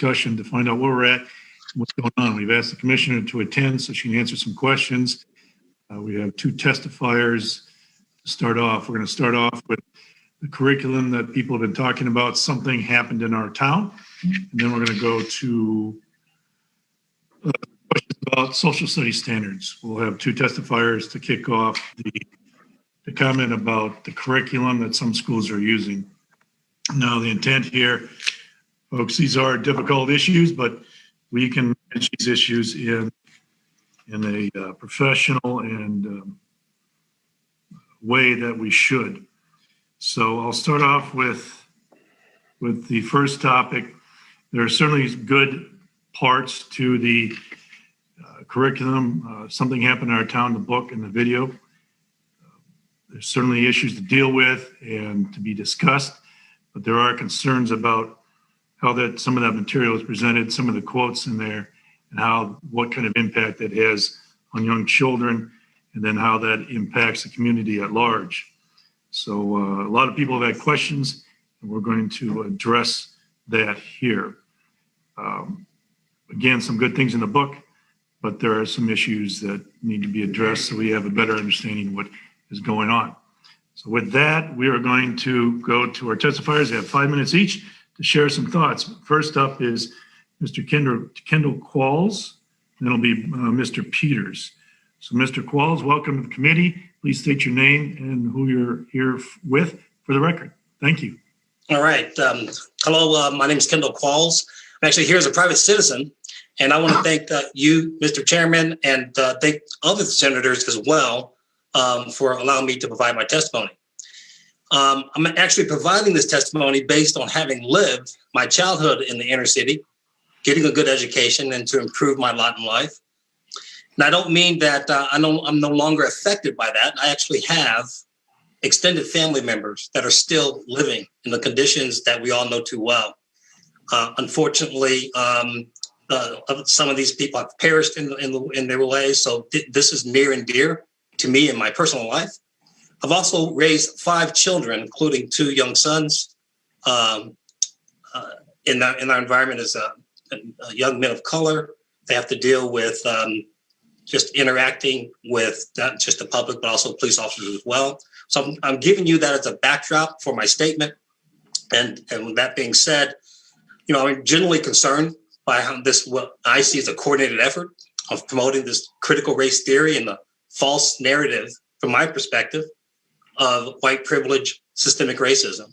discussion to find out where we're at and what's going on. We've asked the commissioner to attend so she can answer some questions. We have two testifiers to start off. We're going to start off with the curriculum that people have been talking about. Something happened in our town. And then we're going to go to questions about social studies standards. We'll have two testifiers to kick off the comment about the curriculum that some schools are using. Now, the intent here, folks, these are difficult issues, but we can manage these issues in a professional and way that we should. So I'll start off with the first topic. There are certainly good parts to the curriculum. Something happened in our town, the book and the video. There's certainly issues to deal with and to be discussed, but there are concerns about how that some of that material is presented, some of the quotes in there, and what kind of impact it has on young children, and then how that impacts the community at large. So a lot of people have had questions, and we're going to address that here. Again, some good things in the book, but there are some issues that need to be addressed so we have a better understanding of what is going on. So with that, we are going to go to our testifiers. They have 5 minutes each to share some thoughts. First up is Mr. Kendall Walz, and then it'll be Mr. Peters. So Mr. Walz, welcome to the committee. Please state your name and who you're here with for the record. Thank you. All right. Hello, my name is Kendall Walz. I'm actually here as a private citizen, and I want to thank you, Mr. Chairman, and thank other senators as well for allowing me to provide my testimony. I'm actually providing this testimony based on having lived my childhood in the inner city, getting a good education, and to improve my lot in life. And I don't mean that I'm no longer affected by that. I actually have extended family members that are still living in the conditions that we all know too well. Unfortunately, some of these people have perished in their ways. So this is near and dear to me in my personal life. I've also raised 5 children, including 2 young sons. In our environment as young men of color, they have to deal with just interacting with not just the public, but also police officers as well. So I'm giving you that as a backdrop for my statement. And with that being said, I'm generally concerned by how what I see as a coordinated effort of promoting this critical race theory and the false narrative, from my perspective, of white privilege, systemic racism.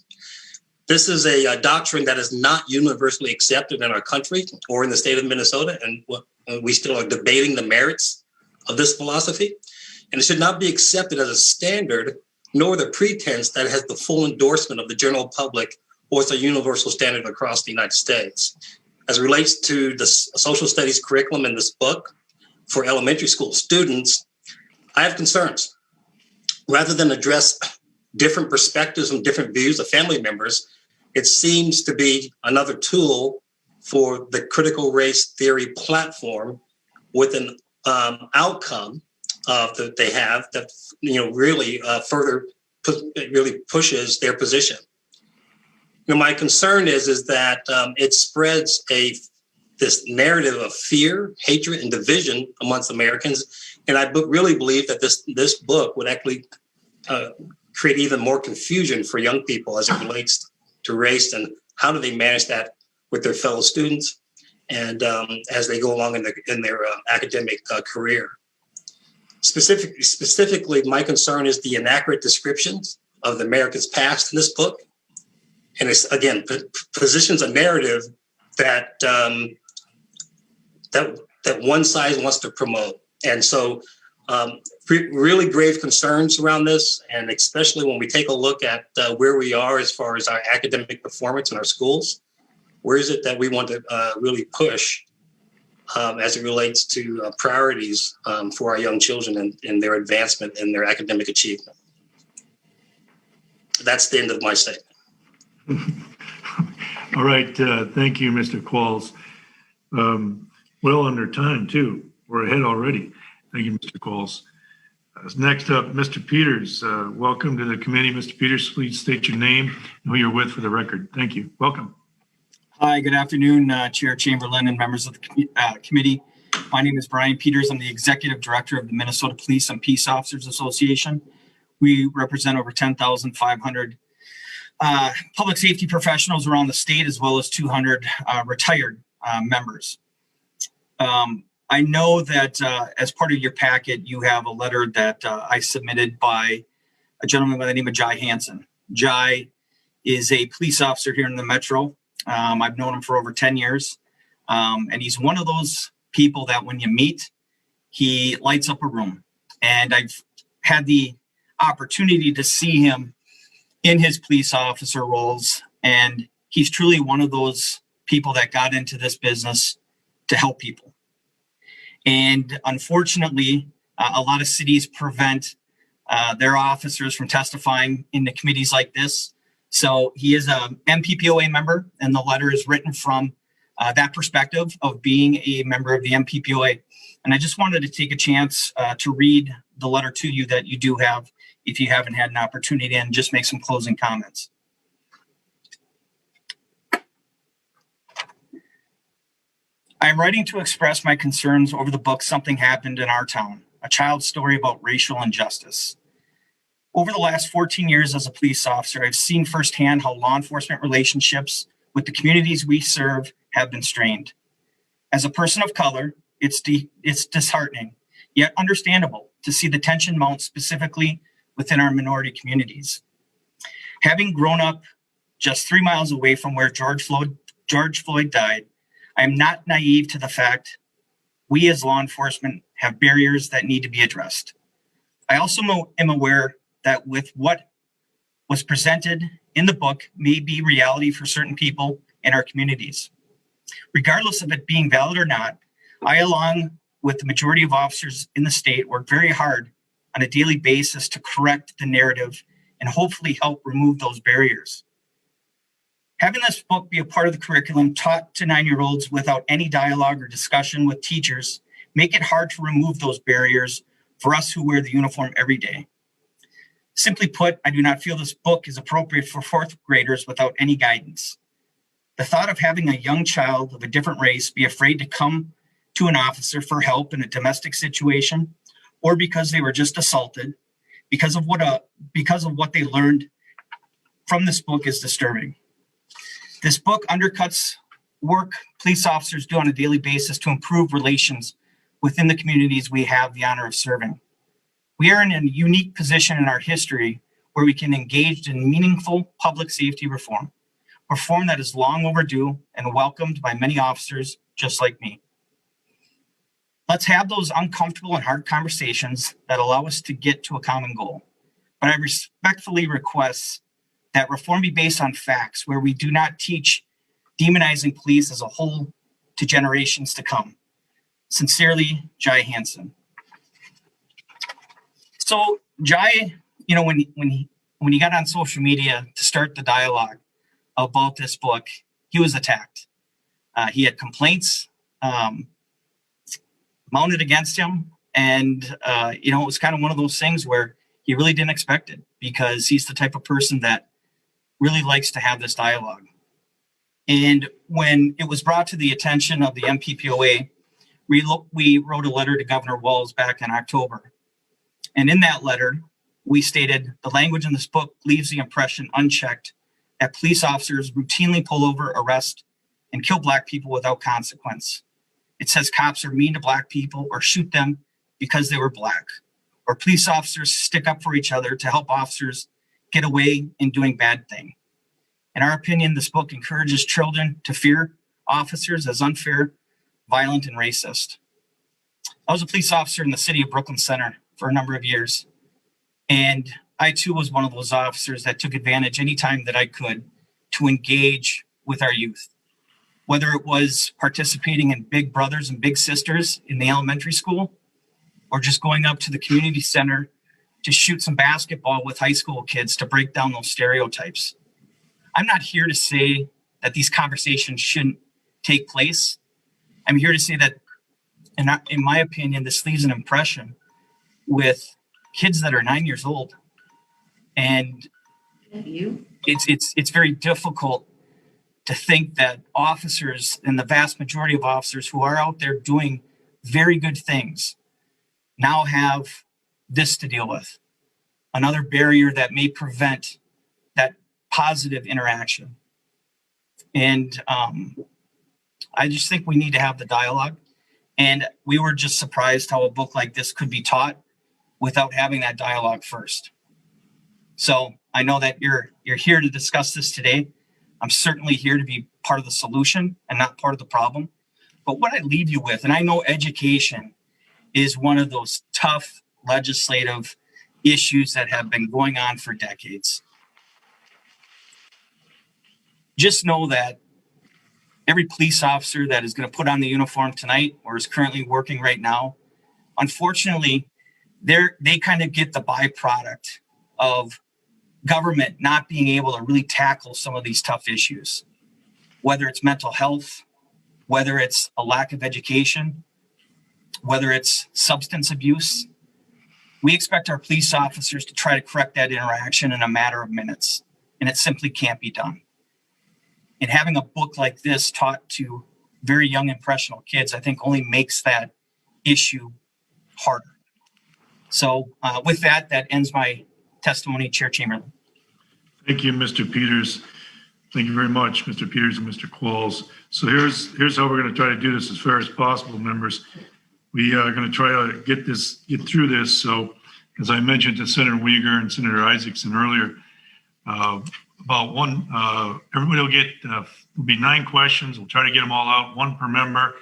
This is a doctrine that is not universally accepted in our country or in the state of Minnesota, and we still are debating the merits of this philosophy. And it should not be accepted as a standard, nor the pretense that it has the full endorsement of the general public or it's a universal standard across the United States. As it relates to the social studies curriculum in this book for elementary school students, I have concerns. Rather than address different perspectives and different views of family members, it seems to be another tool for the critical race theory platform with an outcome that they have that really further really pushes their position. My concern is that it spreads this narrative of fear, hatred, and division amongst Americans. And I really believe that this book would actually create even more confusion for young people as it relates to race and how do they manage that with their fellow students and as they go along in their academic career. Specifically, my concern is the inaccurate descriptions of the America's past in this book. And it's, again, positions a narrative that that one side wants to promote. And so really grave concerns around this, and especially when we take a look at where we are as far as our academic performance in our schools. Where is it that we want to really push as it relates to priorities for our young children and their advancement and their academic achievement? That's the end of my statement. All right. Thank you, Mr. Qualls. Well under time, too. We're ahead already. Thank you, Mr. Qualls. Next up, Mr. Peters. Welcome to the committee. Mr. Peters, please state your name and who you're with for the record. Thank you. Welcome. Hi, good afternoon, Chair Chamberlain and members of the committee. My name is Brian Peters. I'm the Executive Director of the Minnesota Police and Peace Officers Association. We represent over 10,500 public safety professionals around the state, as well as 200 retired members. I know that as part of your packet, you have a letter that I submitted by a gentleman by the name of Jai Hansen. Jai is a police officer here in the Metro. I've known him for over 10 years. And he's one of those people that when you meet, he lights up a room. And I've had the opportunity to see him in his police officer roles. And he's truly one of those people that got into this business to help people. And unfortunately, a lot of cities prevent their officers from testifying in the committees like this. So he is a MPPOA member, and the letter is written from that perspective of being a member of the MPPOA. And I just wanted to take a chance to read the letter to you that you do have, if you haven't had an opportunity, and just make some closing comments. I am writing to express my concerns over the book Something Happened in Our Town, a child's story about racial injustice. Over the last 14 years as a police officer, I've seen firsthand how law enforcement relationships with the communities we serve have been strained. As a person of color, it's disheartening, yet understandable, to see the tension mount specifically within our minority communities. Having grown up just 3 miles away from where George Floyd died, I am not naive to the fact we as law enforcement have barriers that need to be addressed. I also am aware that with what was presented in the book may be reality for certain people in our communities. Regardless of it being valid or not, I, along with the majority of officers in the state, work very hard on a daily basis to correct the narrative and hopefully help remove those barriers. Having this book be a part of the curriculum taught to 9-year-olds without any dialogue or discussion with teachers make it hard to remove those barriers for us who wear the uniform every day. Simply put, I do not feel this book is appropriate for 4th graders without any guidance. The thought of having a young child of a different race be afraid to come to an officer for help in a domestic situation, or because they were just assaulted, because of what they learned from this book, is disturbing. This book undercuts work police officers do on a daily basis to improve relations within the communities we have the honor of serving. We are in a unique position in our history where we can engage in meaningful public safety reform that is long overdue and welcomed by many officers just like me. Let's have those uncomfortable and hard conversations that allow us to get to a common goal. But I respectfully request that reform be based on facts, where we do not teach demonizing police as a whole to generations to come. Sincerely, Jai Hansen. So Jai, when he got on social media to start the dialogue about this book, he was attacked. He had complaints mounted against him, and it was kind of one of those things where he really didn't expect it, because he's the type of person that really likes to have this dialogue. And when it was brought to the attention of the MPPOA, we wrote a letter to Governor Walz back in October. And in that letter, we stated, the language in this book leaves the impression unchecked that police officers routinely pull over, arrest, and kill Black people without consequence. It says cops are mean to Black people or shoot them because they were Black, or police officers stick up for each other to help officers get away in doing bad things. In our opinion, this book encourages children to fear officers as unfair, violent, and racist. I was a police officer in the city of Brooklyn Center for a number of years, and I too was one of those officers that took advantage anytime that I could to engage with our youth, whether it was participating in Big Brothers and Big Sisters in the elementary school, or just going up to the community center to shoot some basketball with high school kids to break down those stereotypes. I'm not here to say that these conversations shouldn't take place. I'm here to say that, in my opinion, this leaves an impression with kids that are 9 years old. And it's very difficult to think that officers, and the vast majority of officers who are out there doing very good things, now have this to deal with. Another barrier that may prevent that positive interaction. And I just think we need to have the dialogue. And we were just surprised how a book like this could be taught without having that dialogue first. So I know that you're here to discuss this today. I'm certainly here to be part of the solution and not part of the problem. But what I leave you with, and I know education is one of those tough legislative issues that have been going on for decades. Just know that every police officer that is going to put on the uniform tonight or is currently working right now, unfortunately, they kind of get the byproduct of government not being able to really tackle some of these tough issues, whether it's mental health, whether it's a lack of education, whether it's substance abuse. We expect our police officers to try to correct that interaction in a matter of minutes, and it simply can't be done. And having a book like this taught to very young, impressionable kids, I think only makes that issue harder. So with that ends my testimony, Chair Chamberlain. Thank you, Mr. Peters. Thank you very much, Mr. Peters and Mr. Walz. So here's how we're going to try to do this as fair as possible, members. We are going to try to get through this. So, as I mentioned to Senator Uyghur and Senator Isaacson earlier, everybody will get, will be 9 questions. We'll try to get them all out, 1 per member.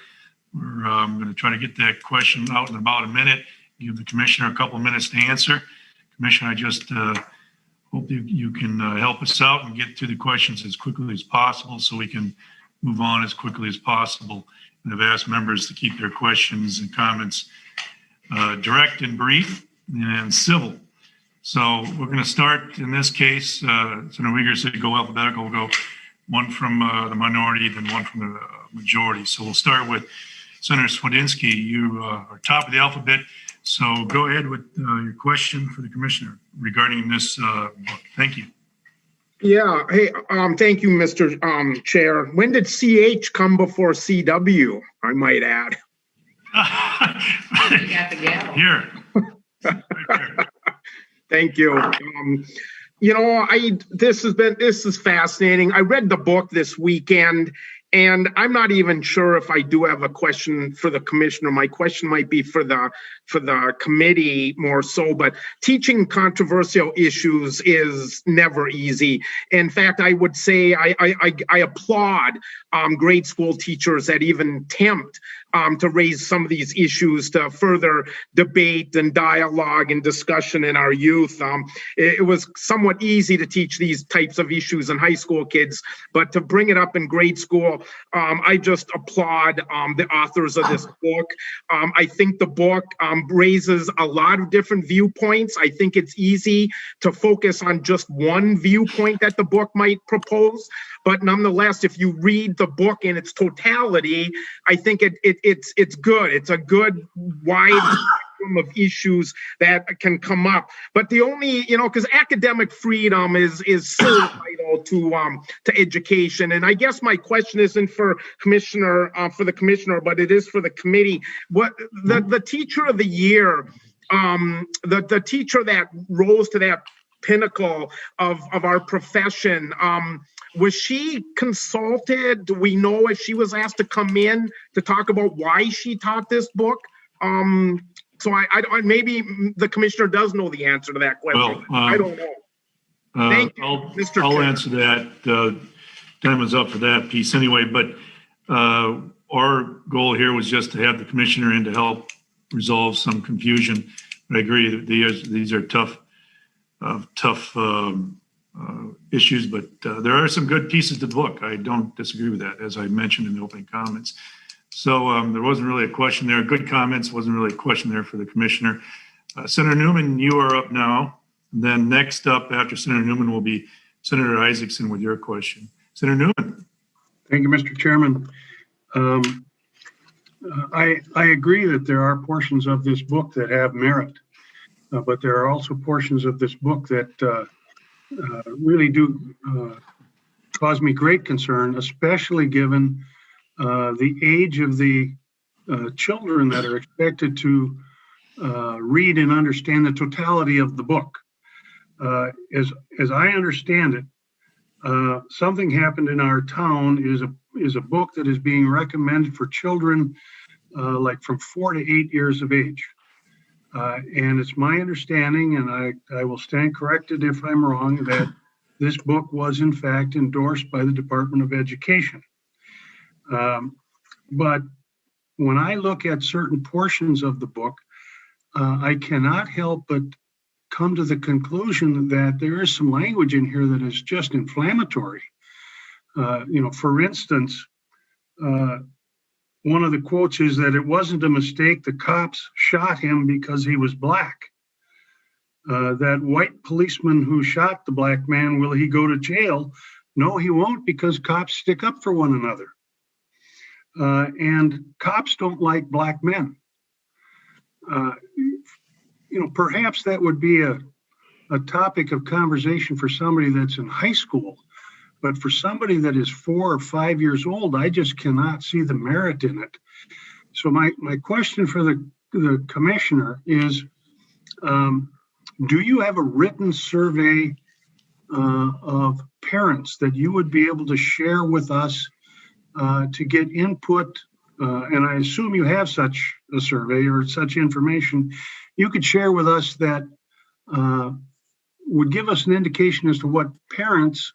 We're going to try to get that question out in about a minute, give the commissioner a couple of minutes to answer. Commissioner, I just hope you can help us out and get to the questions as quickly as possible so we can move on as quickly as possible. And I've asked members to keep their questions and comments direct and brief and civil. So we're going to start in this case. Senator Uyghur said go alphabetical. We'll go 1 from the minority, then 1 from the majority. So we'll start with Senator Swedinsky. You are top of the alphabet. So go ahead with your question for the commissioner regarding this book. Thank you. Yeah. Hey, thank you, Mr. Chair. When did CH come before CW? I might add. You got the gavel. Here. Right here. Thank you. This is fascinating. I read the book this weekend, and I'm not even sure if I do have a question for the commissioner. My question might be for the committee more so, but teaching controversial issues is never easy. In fact, I would say I applaud grade school teachers that even attempt to raise some of these issues to further debate and dialogue and discussion in our youth. It was somewhat easy to teach these types of issues in high school kids, but to bring it up in grade school, I just applaud the authors of this book. I think the book raises a lot of different viewpoints. I think it's easy to focus on just one viewpoint that the book might propose. But nonetheless, if you read the book in its totality, I think it's good. It's a good wide spectrum of issues that can come up. But the only, because academic freedom is so vital to education. And I guess my question isn't for the commissioner, but it is for the committee. What the teacher of the year, the teacher that rose to that pinnacle of our profession, was she consulted? Do we know if she was asked to come in to talk about why she taught this book? So I maybe the commissioner does know the answer to that question. Well, I don't know. Thank you, Mr. I'll Chair. answer that. Time is up for that piece anyway, but our goal here was just to have the commissioner in to help resolve some confusion. But I agree that these are tough issues, but there are some good pieces to the book. I don't disagree with that, as I mentioned in the opening comments. So there wasn't really a question there. Good comments, wasn't really a question there for the commissioner. Senator Newman, you are up now. And then next up after Senator Newman will be Senator Isaacson with your question. Senator Newman. Thank you, Mr. Chairman. I agree that there are portions of this book that have merit, but there are also portions of this book that really do cause me great concern, especially given the age of the children that are expected to read and understand the totality of the book. As I understand it, Something Happened in Our Town is a book that is being recommended for children like from 4 to 8 years of age. And it's my understanding, and I will stand corrected if I'm wrong, that this book was in fact endorsed by the Department of Education. But when I look at certain portions of the book, I cannot help but come to the conclusion that there is some language in here that is just inflammatory. For instance, one of the quotes is that it wasn't a mistake. The cops shot him because he was black. That white policeman who shot the black man, will he go to jail? No, he won't, because cops stick up for one another. And cops don't like black men. Perhaps that would be a topic of conversation for somebody that's in high school. But for somebody that is 4 or 5 years old, I just cannot see the merit in it. So my question for the commissioner is, do you have a written survey of parents that you would be able to share with us to get input? And I assume you have such a survey or such information you could share with us that would give us an indication as to what parents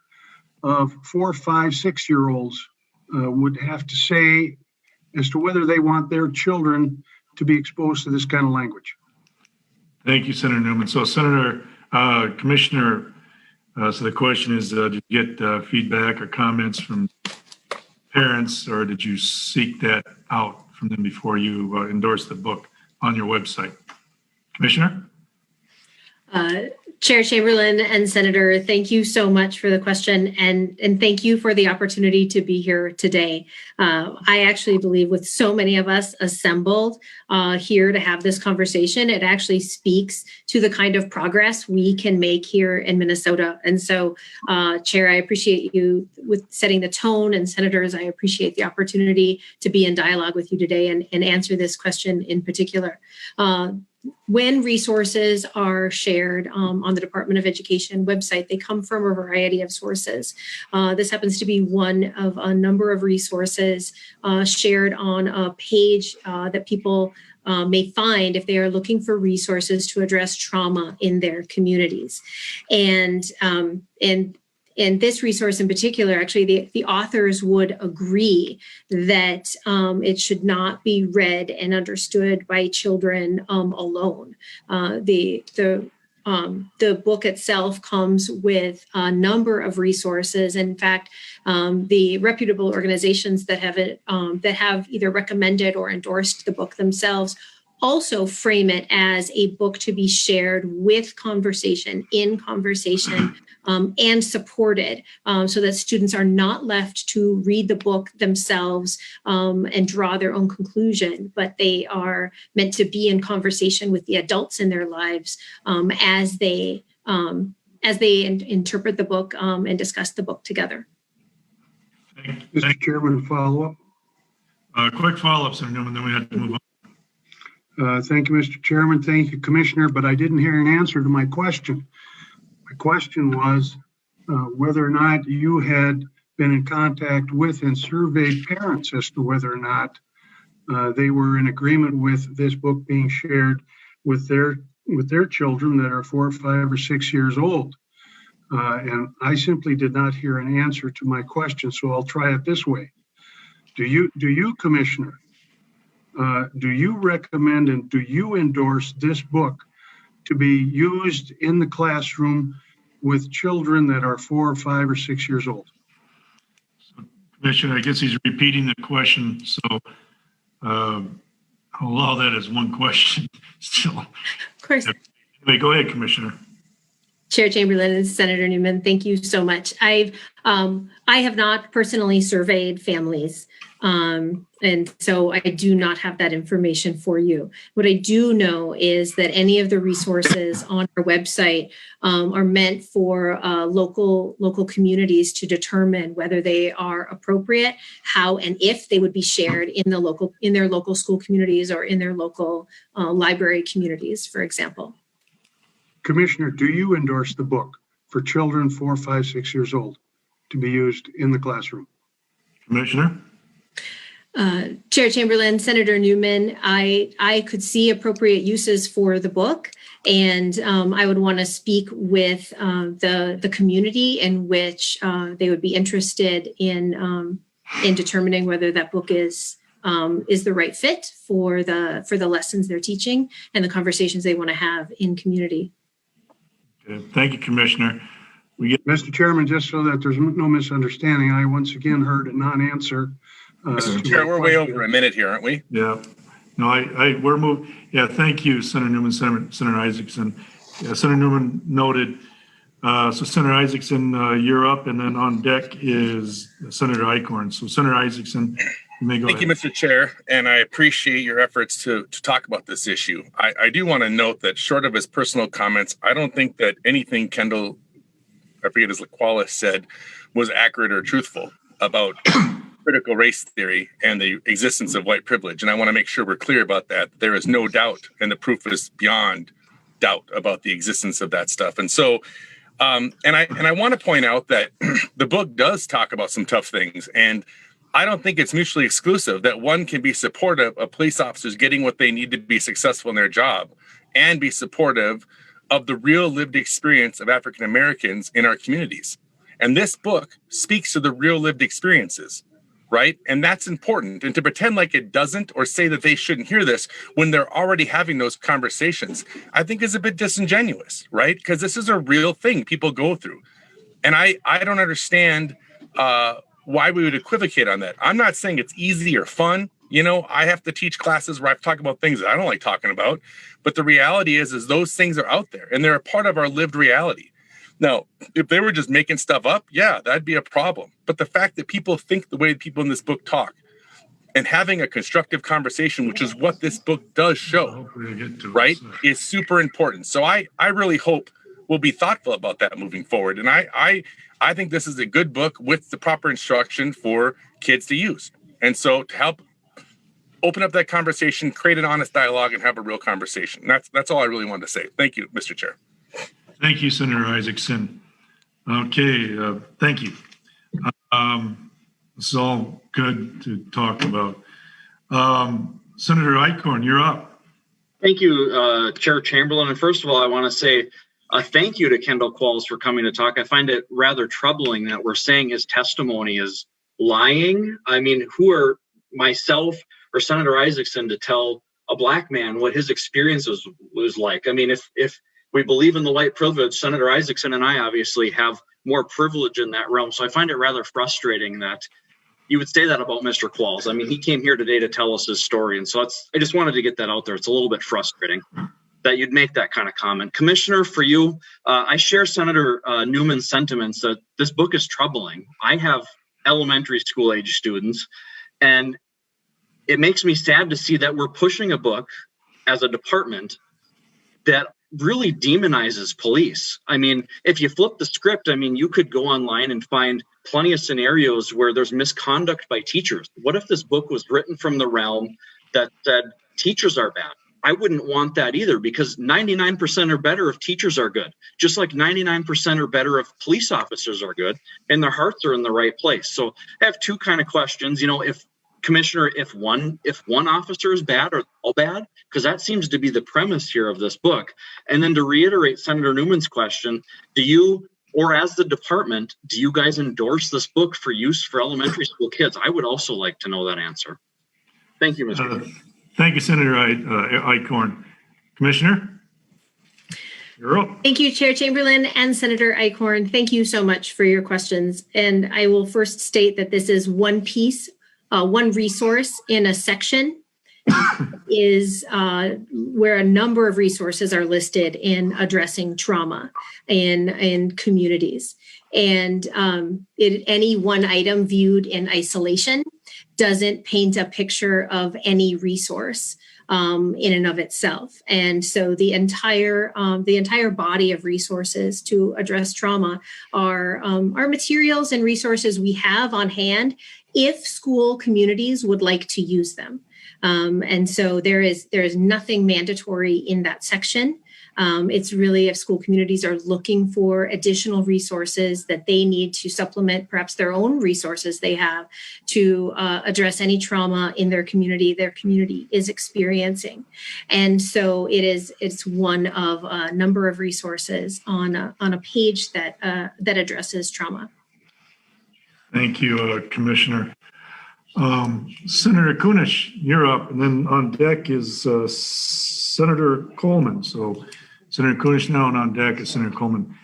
of 4, 5, 6-year-olds would have to say as to whether they want their children to be exposed to this kind of language. Thank you, Senator Newman. So, Commissioner, so the question is, did you get feedback or comments from parents, or did you seek that out from them before you endorsed the book on your website? Commissioner? Chair Chamberlain and Senator, thank you so much for the question, and thank you for the opportunity to be here today. I actually believe with so many of us assembled here to have this conversation, it actually speaks to the kind of progress we can make here in Minnesota. And so, Chair, I appreciate you with setting the tone, and Senators, I appreciate the opportunity to be in dialogue with you today and answer this question in particular. When resources are shared on the Department of Education website, they come from a variety of sources. This happens to be one of a number of resources shared on a page that people may find if they are looking for resources to address trauma in their communities. And this resource in particular, actually, the authors would agree that it should not be read and understood by children alone. The book itself comes with a number of resources. In fact, the reputable organizations that have either recommended or endorsed the book themselves also frame it as a book to be shared with conversation, and supported, so that students are not left to read the book themselves and draw their own conclusion, but they are meant to be in conversation with the adults in their lives as they interpret the book and discuss the book together. Mr. Chairman, follow up. Quick follow-up, Senator Newman, then we have to move on. Thank you, Mr. Chairman. Thank you, Commissioner, but I didn't hear an answer to my question. My question was whether or not you had been in contact with and surveyed parents as to whether or not they were in agreement with this book being shared with their children that are 4, 5, or 6 years old. And I simply did not hear an answer to my question, so I'll try it this way. Do you, Commissioner, do you recommend and do you endorse this book to be used in the classroom with children that are 4, 5, or 6 years old? So, Commissioner, I guess he's repeating the question, so I'll allow that as one question still. Of course. Anyway, go ahead, Commissioner. Chair Chamberlain and Senator Newman, thank you so much. I have not personally surveyed families, and so I do not have that information for you. What I do know is that any of the resources on our website are meant for local communities to determine whether they are appropriate, how and if they would be shared in their local school communities or in their local library communities, for example. Commissioner, do you endorse the book for children 4, 5, 6 years old to be used in the classroom? Commissioner? Chair Chamberlain, Senator Newman, I could see appropriate uses for the book, and I would want to speak with the community in which they would be interested in determining whether that book is the right fit for the lessons they're teaching and the conversations they want to have in community. Okay. Thank you, Commissioner. Mr. Chairman, just so that there's no misunderstanding, I once again heard a non-answer. Mr. Chair, we're way over a minute here, aren't we? Yeah. No, we're moved. Yeah, thank you, Senator Newman, Senator Isaacson. Yeah, Senator Newman noted. So Senator Isaacson, you're up, and then on deck is Senator Eichhorn. So Senator Isaacson, you may go ahead. Thank you, Mr. Chair, and I appreciate your efforts to talk about this issue. I do want to note that short of his personal comments, I don't think that anything Kendall, I forget his Laqualis said, was accurate or truthful about critical race theory and the existence of white privilege. And I want to make sure we're clear about that. There is no doubt, and the proof is beyond doubt about the existence of that stuff. And so, and I want to point out that the book does talk about some tough things, and I don't think it's mutually exclusive that one can be supportive of police officers getting what they need to be successful in their job and be supportive of the real lived experience of African Americans in our communities. And this book speaks to the real lived experiences, right? And that's important. And to pretend like it doesn't, or say that they shouldn't hear this when they're already having those conversations, I think is a bit disingenuous, right? Because this is a real thing people go through. And I don't understand why we would equivocate on that. I'm not saying it's easy or fun. You know, I have to teach classes where I have to talk about things that I don't like talking about. But the reality is those things are out there and they're a part of our lived reality. Now, if they were just making stuff up, yeah, that'd be a problem. But the fact that people think the way people in this book talk and having a constructive conversation, which is what this book does show, right, is super important. So I really hope we'll be thoughtful about that moving forward. And I think this is a good book with the proper instruction for kids to use. And so to help open up that conversation, create an honest dialogue, and have a real conversation. That's all I really wanted to say. Thank you, Mr. Chair. Thank you, Senator Isaacson. Okay, thank you. This is all good to talk about. Senator Eichhorn, you're up. Thank you, Chair Chamberlain. And first of all, I want to say thank you to Kendall Qualls for coming to talk. I find it rather troubling that we're saying his testimony is lying. I mean, who are myself or Senator Isaacson to tell a black man what his experience was like? I mean, if we believe in the white privilege, Senator Isaacson and I obviously have more privilege in that realm. So I find it rather frustrating that you would say that about Mr. Qualls. I mean, he came here today to tell us his story. And so I just wanted to get that out there. It's a little bit frustrating that you'd make that kind of comment. Commissioner, for you, I share Senator Newman's sentiments that this book is troubling. I have elementary school age students, and it makes me sad to see that we're pushing a book as a department that really demonizes police. I mean, if you flip the script, I mean, you could go online and find plenty of scenarios where there's misconduct by teachers. What if this book was written from the realm that said teachers are bad? I wouldn't want that either, because 99% are better if teachers are good, just like 99% are better if police officers are good and their hearts are in the right place. So I have two kind of questions. You know, Commissioner, if one officer is bad or all bad, because that seems to be the premise here of this book. And then to reiterate Senator Newman's question, do you, or as the department, do you guys endorse this book for use for elementary school kids? I would also like to know that answer. Thank you, Mr. Chairman. Thank you, Senator Eichhorn. Commissioner, you're up. Thank you, Chair Chamberlain and Senator Eichhorn. Thank you so much for your questions. And I will first state that this is one piece, one resource in a section. is where a number of resources are listed in addressing trauma in communities. And any one item viewed in isolation doesn't paint a picture of any resource in and of itself. And so the entire body of resources to address trauma are materials and resources we have on hand if school communities would like to use them. And so there is nothing mandatory in that section. It's really if school communities are looking for additional resources that they need to supplement perhaps their own resources they have to address any trauma in their community is experiencing. And so it's one of a number of resources on a page that addresses trauma. Thank you, Commissioner. Senator Kunish, you're up, and then on deck is Senator Coleman. So Senator Kunish now, and on deck is Senator Coleman.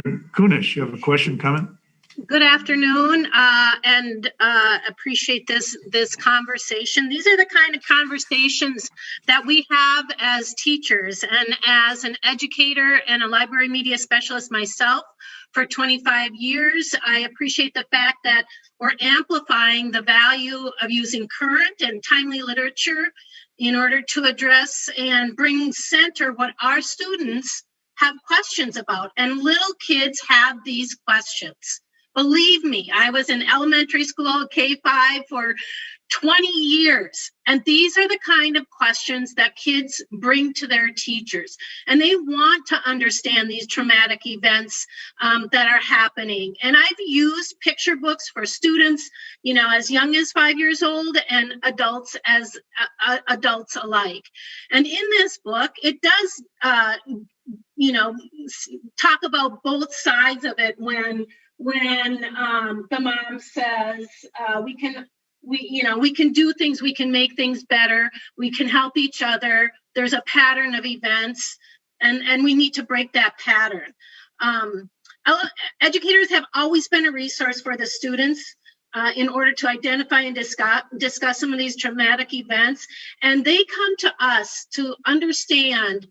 Senator Kunish, you have a question, comment? Good afternoon, and appreciate this conversation. These are the kind of conversations that we have as teachers, and as an educator and a library media specialist myself for 25 years, I appreciate the fact that we're amplifying the value of using current and timely literature in order to address and bring center what our students have questions about. And little kids have these questions. Believe me, I was in elementary school, K-5 for 20 years. And these are the kind of questions that kids bring to their teachers. And they want to understand these traumatic events that are happening. And I've used picture books for students, as young as 5 years old, and adults as adults alike. And in this book, it does, talk about both sides of it when the mom says we can do things, we can make things better, we can help each other. There's a pattern of events, and we need to break that pattern. Educators have always been a resource for the students in order to identify and discuss some of these traumatic events, and they come to us to understand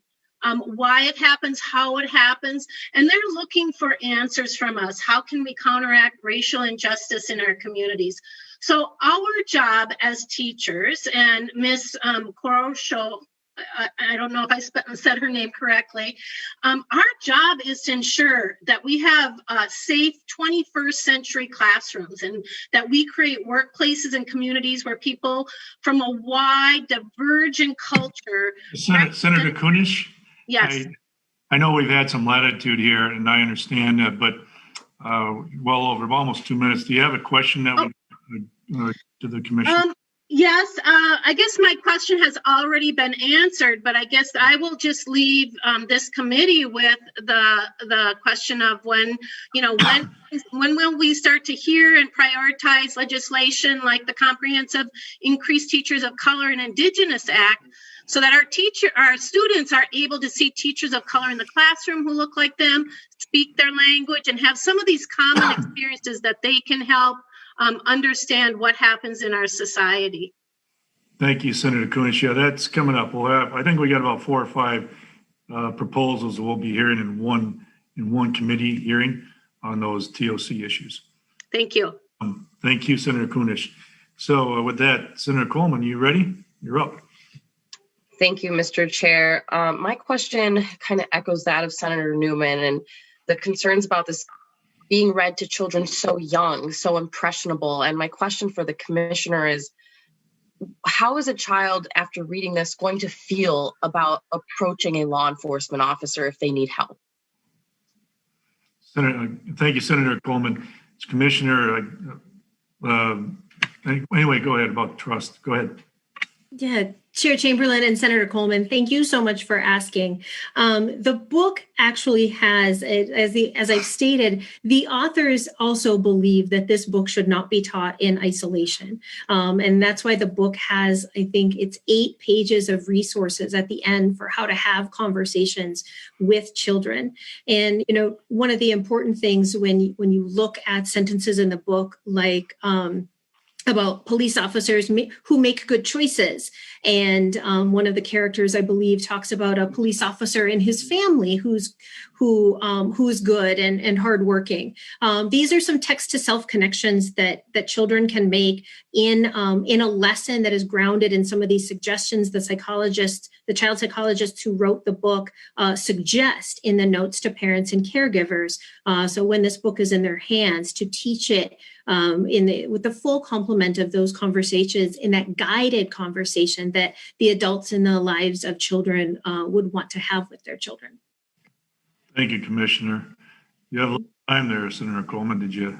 why it happens, how it happens, and they're looking for answers from us. How can we counteract racial injustice in our communities? So our job as teachers, and Ms. Korosho, I don't know if I said her name correctly, our job is to ensure that we have safe 21st century classrooms, and that we create workplaces and communities where people from a wide, divergent culture. Senator Kunish? Yes. I know we've had some latitude here, and I understand that, but well over almost 2 minutes. Do you have a question that would to the commission? Yes, I guess my question has already been answered, but I guess I will just leave this committee with the question of when will we start to hear and prioritize legislation like the Comprehensive Increased Teachers of Color and Indigenous Act, so that our students are able to see teachers of color in the classroom who look like them, speak their language, and have some of these common experiences that they can help understand what happens in our society. Thank you, Senator Kunish. Yeah, that's coming up. I think we got about 4 or 5 proposals that we'll be hearing in one committee hearing on those TOC issues. Thank you. Thank you, Senator Kunish. So with that, Senator Coleman, you ready? You're up. Thank you, Mr. Chair. My question kind of echoes that of Senator Newman, and the concerns about this being read to children so young, so impressionable. And my question for the commissioner is, how is a child, after reading this, going to feel about approaching a law enforcement officer if they need help? Thank you, Senator Coleman. Commissioner, anyway, go ahead about trust. Go ahead. Yeah, Chair Chamberlain and Senator Coleman, thank you so much for asking. The book actually has, as I've stated, the authors also believe that this book should not be taught in isolation. And that's why the book has, I think it's 8 pages of resources at the end for how to have conversations with children. And, one of the important things when you look at sentences in the book, like, about police officers who make good choices. And one of the characters, I believe, talks about a police officer and his family who's good and hardworking. These are some text to self connections that children can make in a lesson that is grounded in some of these suggestions the child psychologists who wrote the book suggest in the notes to parents and caregivers. So when this book is in their hands, to teach it with the full complement of those conversations in that guided conversation that the adults in the lives of children would want to have with their children. Thank you, Commissioner. You have a little time there, Senator Coleman. Did you?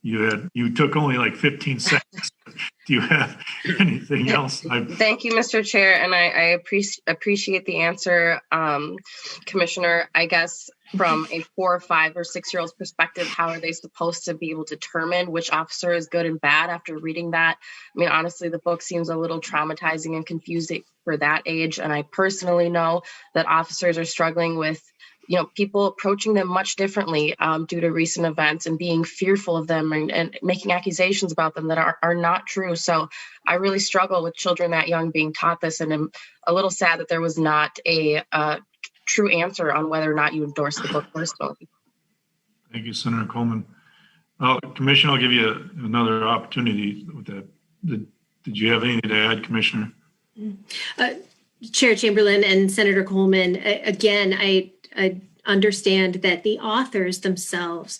You took only like 15 seconds. Do you have anything else? Thank you, Mr. Chair, and I appreciate the answer, Commissioner. I guess from a 4, 5, or 6-year-old's perspective, how are they supposed to be able to determine which officer is good and bad after reading that? I mean, honestly, the book seems a little traumatizing and confusing for that age, and I personally know that officers are struggling with people approaching them much differently due to recent events and being fearful of them and making accusations about them that are not true. So I really struggle with children that young being taught this, and I'm a little sad that there was not a true answer on whether or not you endorse the book personally. Thank you, Senator Coleman. Commissioner, I'll give you another opportunity with that. Did you have anything to add, Commissioner? Chair Chamberlain and Senator Coleman, again, I understand that the authors themselves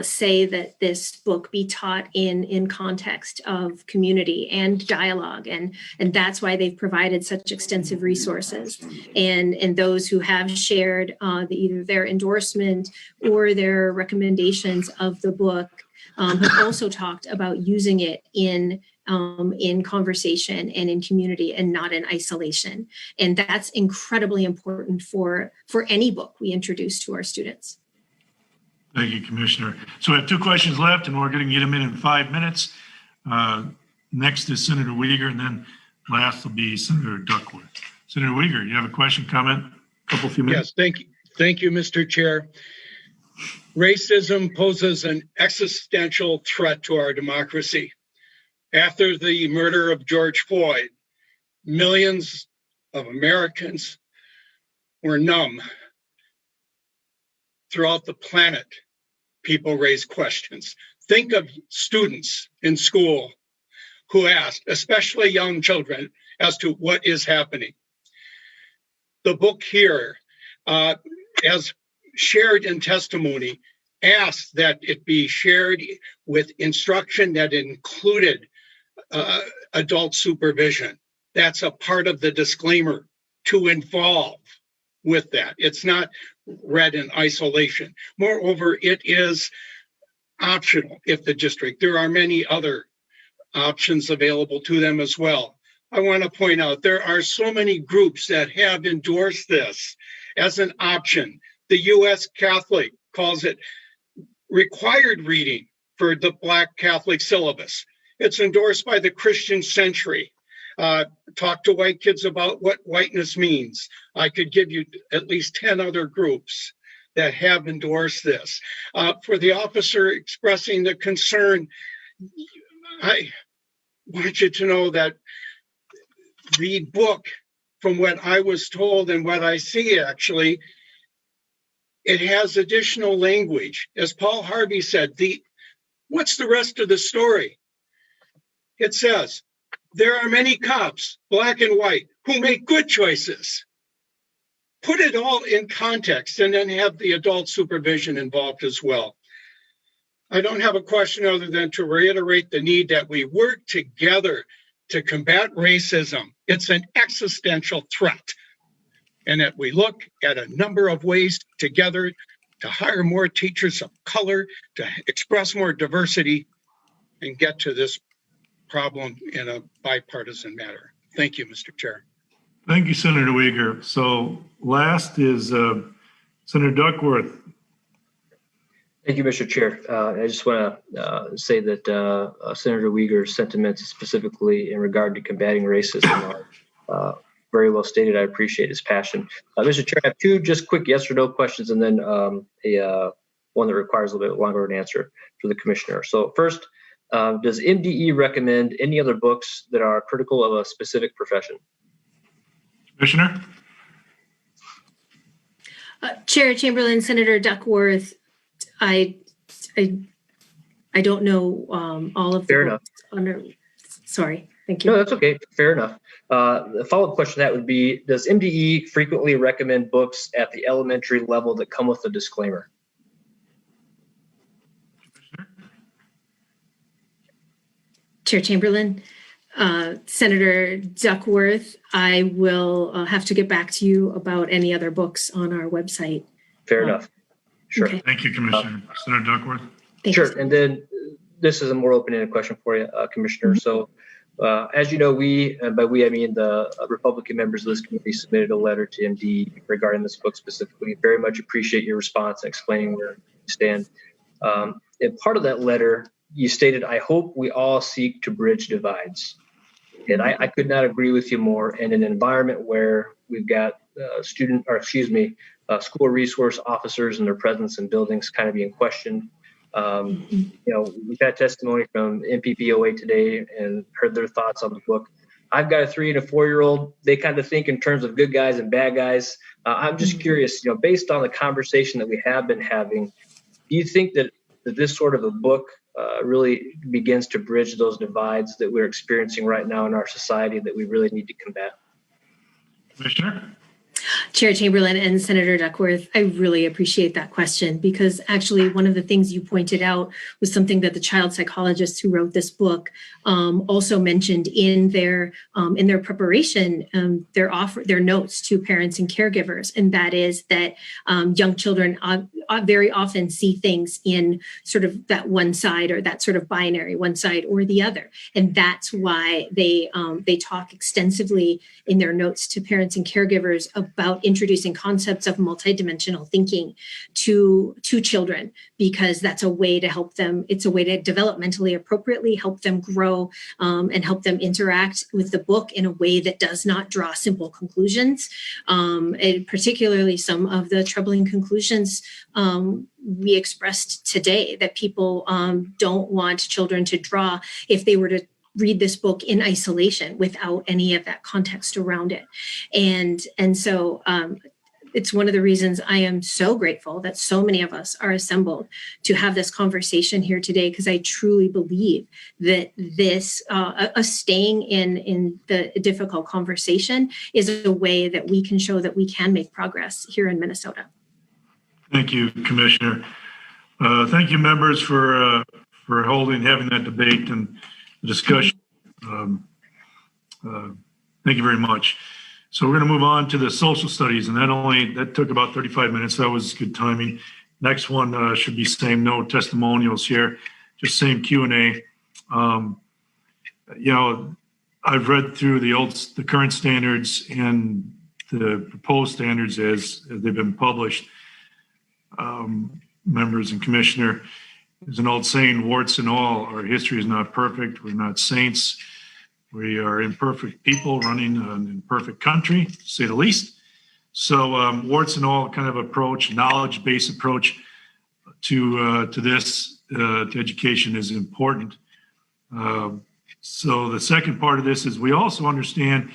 say that this book be taught in context of community and dialogue, and that's why they've provided such extensive resources. And those who have shared either their endorsement or their recommendations of the book have also talked about using it in conversation and in community and not in isolation. And that's incredibly important for any book we introduce to our students. Thank you, Commissioner. So we have 2 questions left, and we're going to get them in 5 minutes. Next is Senator Uyghur, and then last will be Senator Duckworth. Senator Uyghur, you have a question, comment? Few minutes. Yes, thank you. Thank you, Mr. Chair. Racism poses an existential threat to our democracy. After the murder of George Floyd, millions of Americans were numb. Throughout the planet, people raise questions. Think of students in school who ask, especially young children, as to what is happening. The book here, as shared in testimony, asks that it be shared with instruction that included adult supervision. That's a part of the disclaimer to involve with that. It's not read in isolation. Moreover, it is optional if the district, there are many other options available to them as well. I want to point out there are so many groups that have endorsed this as an option. The U.S. Catholic calls it required reading for the Black Catholic syllabus. It's endorsed by the Christian Century. Talk to white kids about what whiteness means. I could give you at least 10 other groups that have endorsed this. For the officer expressing the concern, I want you to know that the book, from what I was told and what I see actually, it has additional language. As Paul Harvey said, what's the rest of the story? It says, there are many cops, black and white, who make good choices. Put it all in context and then have the adult supervision involved as well. I don't have a question other than to reiterate the need that we work together to combat racism. It's an existential threat. And that we look at a number of ways together to hire more teachers of color, to express more diversity, and get to this problem in a bipartisan manner. Thank you, Mr. Chair. Thank you, Senator Uyghur. So last is Senator Duckworth. Thank you, Mr. Chair. I just want to say that Senator Uyghur's sentiments, specifically in regard to combating racism, are very well stated. I appreciate his passion. Mr. Chair, I have 2 just quick yes or no questions, and then one that requires a little bit longer of an answer for the commissioner. So first, Does MDE recommend any other books that are critical of a specific profession? Commissioner? Chair Chamberlain, Senator Duckworth, I don't know all of the Fair books under. Sorry, thank you. No, that's okay. Fair enough. The follow-up question to that would be, does MDE frequently recommend books at the elementary level that come with a disclaimer? Chair Chamberlain, Senator Duckworth, I will have to get back to you about any other books on our website. Fair enough. Sure. Okay. Thank you, Commissioner. Senator Duckworth? Sure. And then this is a more open-ended question for you, Commissioner. So as you know, we, and by we, I mean the Republican members of this committee, submitted a letter to MD regarding this book specifically. Very much appreciate your response and explaining where you stand. And part of that letter, you stated, I hope we all seek to bridge divides. And I could not agree with you more. In an environment where we've got school resource officers and their presence in buildings kind of being questioned. We've had testimony from MPPOA today and heard their thoughts on the book. I've got a 3 and a 4-year-old. They kind of think in terms of good guys and bad guys. I'm just curious, based on the conversation that we have been having, do you think that this sort of a book really begins to bridge those divides that we're experiencing right now in our society that we really need to combat? Commissioner? Chair Chamberlain and Senator Duckworth, I really appreciate that question, because actually one of the things you pointed out was something that the child psychologists who wrote this book also mentioned in their preparation, their notes to parents and caregivers, and that is that young children very often see things in sort of that one side, or that sort of binary, one side or the other, and that's why they talk extensively in their notes to parents and caregivers about introducing concepts of multidimensional thinking to children, because that's a way to help them. It's a way to developmentally appropriately help them grow and help them interact with the book in a way that does not draw simple conclusions. And particularly some of the troubling conclusions we expressed today that people don't want children to draw if they were to read this book in isolation without any of that context around it. And so it's one of the reasons I am so grateful that so many of us are assembled to have this conversation here today, because I truly believe that this staying in the difficult conversation is a way that we can show that we can make progress here in Minnesota. Thank you, Commissioner. Thank you, members, for having that debate and discussion. Thank you very much. So we're going to move on to the social studies, and that took about 35 minutes. That was good timing. Next one should be same, no testimonials here, just same Q&A. I've read through the current standards and the proposed standards as they've been published. Members and Commissioner, there's an old saying, warts and all, our history is not perfect. We're not saints. We are imperfect people running an imperfect country, to say the least. So warts and all kind of approach, knowledge-based approach to this, to education is important. So the second part of this is we also understand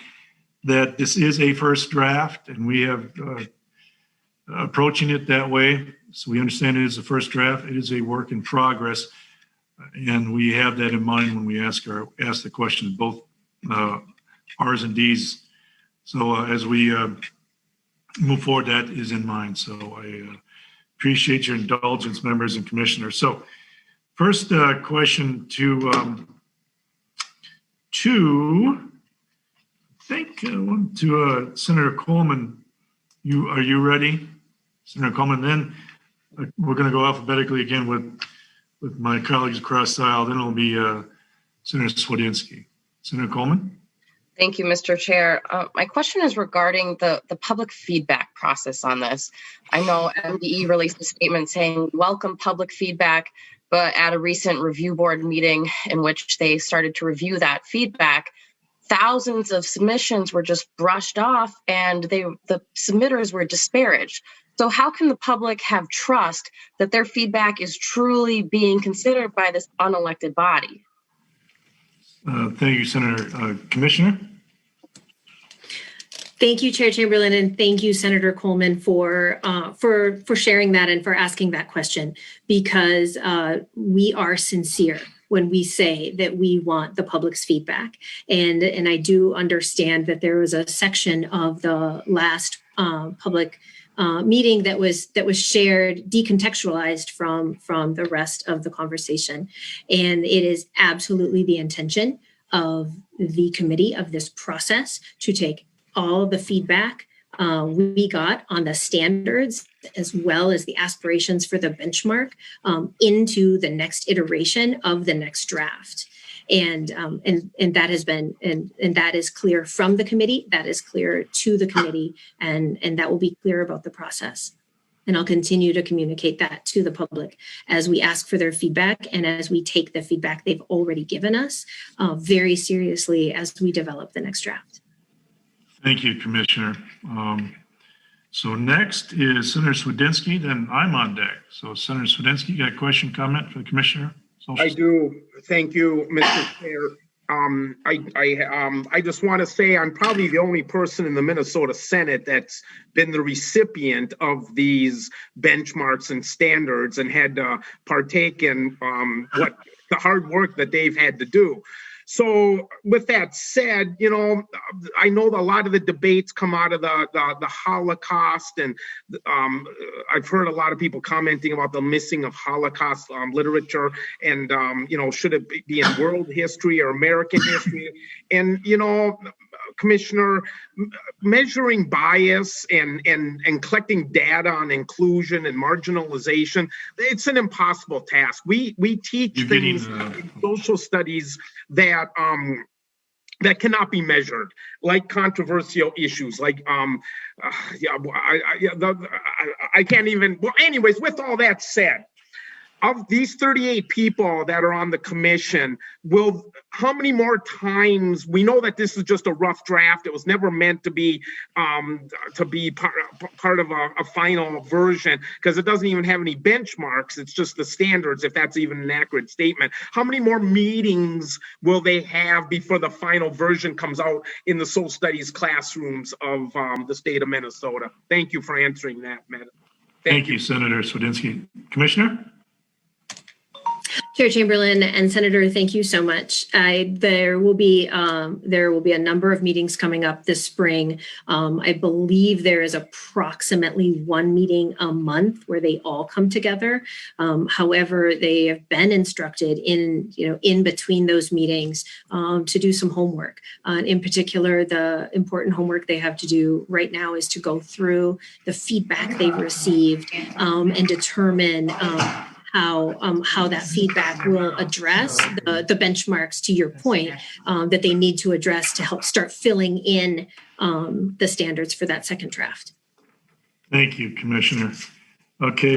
that this is a first draft, and we have approaching it that way. So we understand it is a first draft. It is a work in progress. And we have that in mind when we ask the questions, both R's and D's. So as we move forward, that is in mind. So I appreciate your indulgence, members and commissioners. So first question to Senator Coleman. Are you ready? Senator Coleman, then we're going to go alphabetically again with my colleagues across the aisle. Then it'll be Senator Swedinsky. Senator Coleman. Thank you, Mr. Chair. My question is regarding the public feedback process on this. I know MDE released a statement saying welcome public feedback, but at a recent review board meeting in which they started to review that feedback, thousands of submissions were just brushed off and the submitters were disparaged. So how can the public have trust that their feedback is truly being considered by this unelected body? Thank you, Senator. Commissioner? Thank you, Chair Chamberlain, and thank you, Senator Coleman, for sharing that and for asking that question, because we are sincere when we say that we want the public's feedback. And I do understand that there was a section of the last public meeting that was shared, decontextualized from the rest of the conversation. And it is absolutely the intention of the committee, of this process, to take all of the feedback we got on the standards, as well as the aspirations for the benchmark, into the next iteration of the next draft. And that has been, and that is clear from the committee, that is clear to the committee, and that will be clear about the process. And I'll continue to communicate that to the public as we ask for their feedback and as we take the feedback they've already given us very seriously as we develop the next draft. Thank you, Commissioner. So next is Senator Swedinski, then I'm on deck. So Senator Swedinski, you got a question, comment for the Commissioner? I do. Thank you, Mr. Chair. I just want to say I'm probably the only person in the Minnesota Senate that's been the recipient of these benchmarks and standards and had to partake in what the hard work that they've had to do. So with that said, you know, I know a lot of the debates come out of the Holocaust, and I've heard a lot of people commenting about the missing of Holocaust literature, and you know, should it be in world history or American history? And you know, Commissioner, measuring bias and collecting data on inclusion and marginalization, it's an impossible task. We teach things in social studies that cannot be measured, like controversial issues, like I can't even. Well, anyways, with all that said, of these 38 people that are on the commission, how many more times, we know that this is just a rough draft. It was never meant to be part of a final version, because it doesn't even have any benchmarks. It's just the standards, if that's even an accurate statement. How many more meetings will they have before the final version comes out in the social studies classrooms of the state of Minnesota? Thank you for answering that, Madam. Thank you, Senator Swedinski. Commissioner? Chair Chamberlain and Senator, thank you so much. There will be a number of meetings coming up this spring. I believe there is approximately one meeting a month where they all come together. However, they have been instructed in between those meetings to do some homework. In particular, the important homework they have to do right now is to go through the feedback they've received and determine how that feedback will address the benchmarks, to your point, that they need to address to help start filling in the standards for that second draft. Thank you, Commissioner. Okay,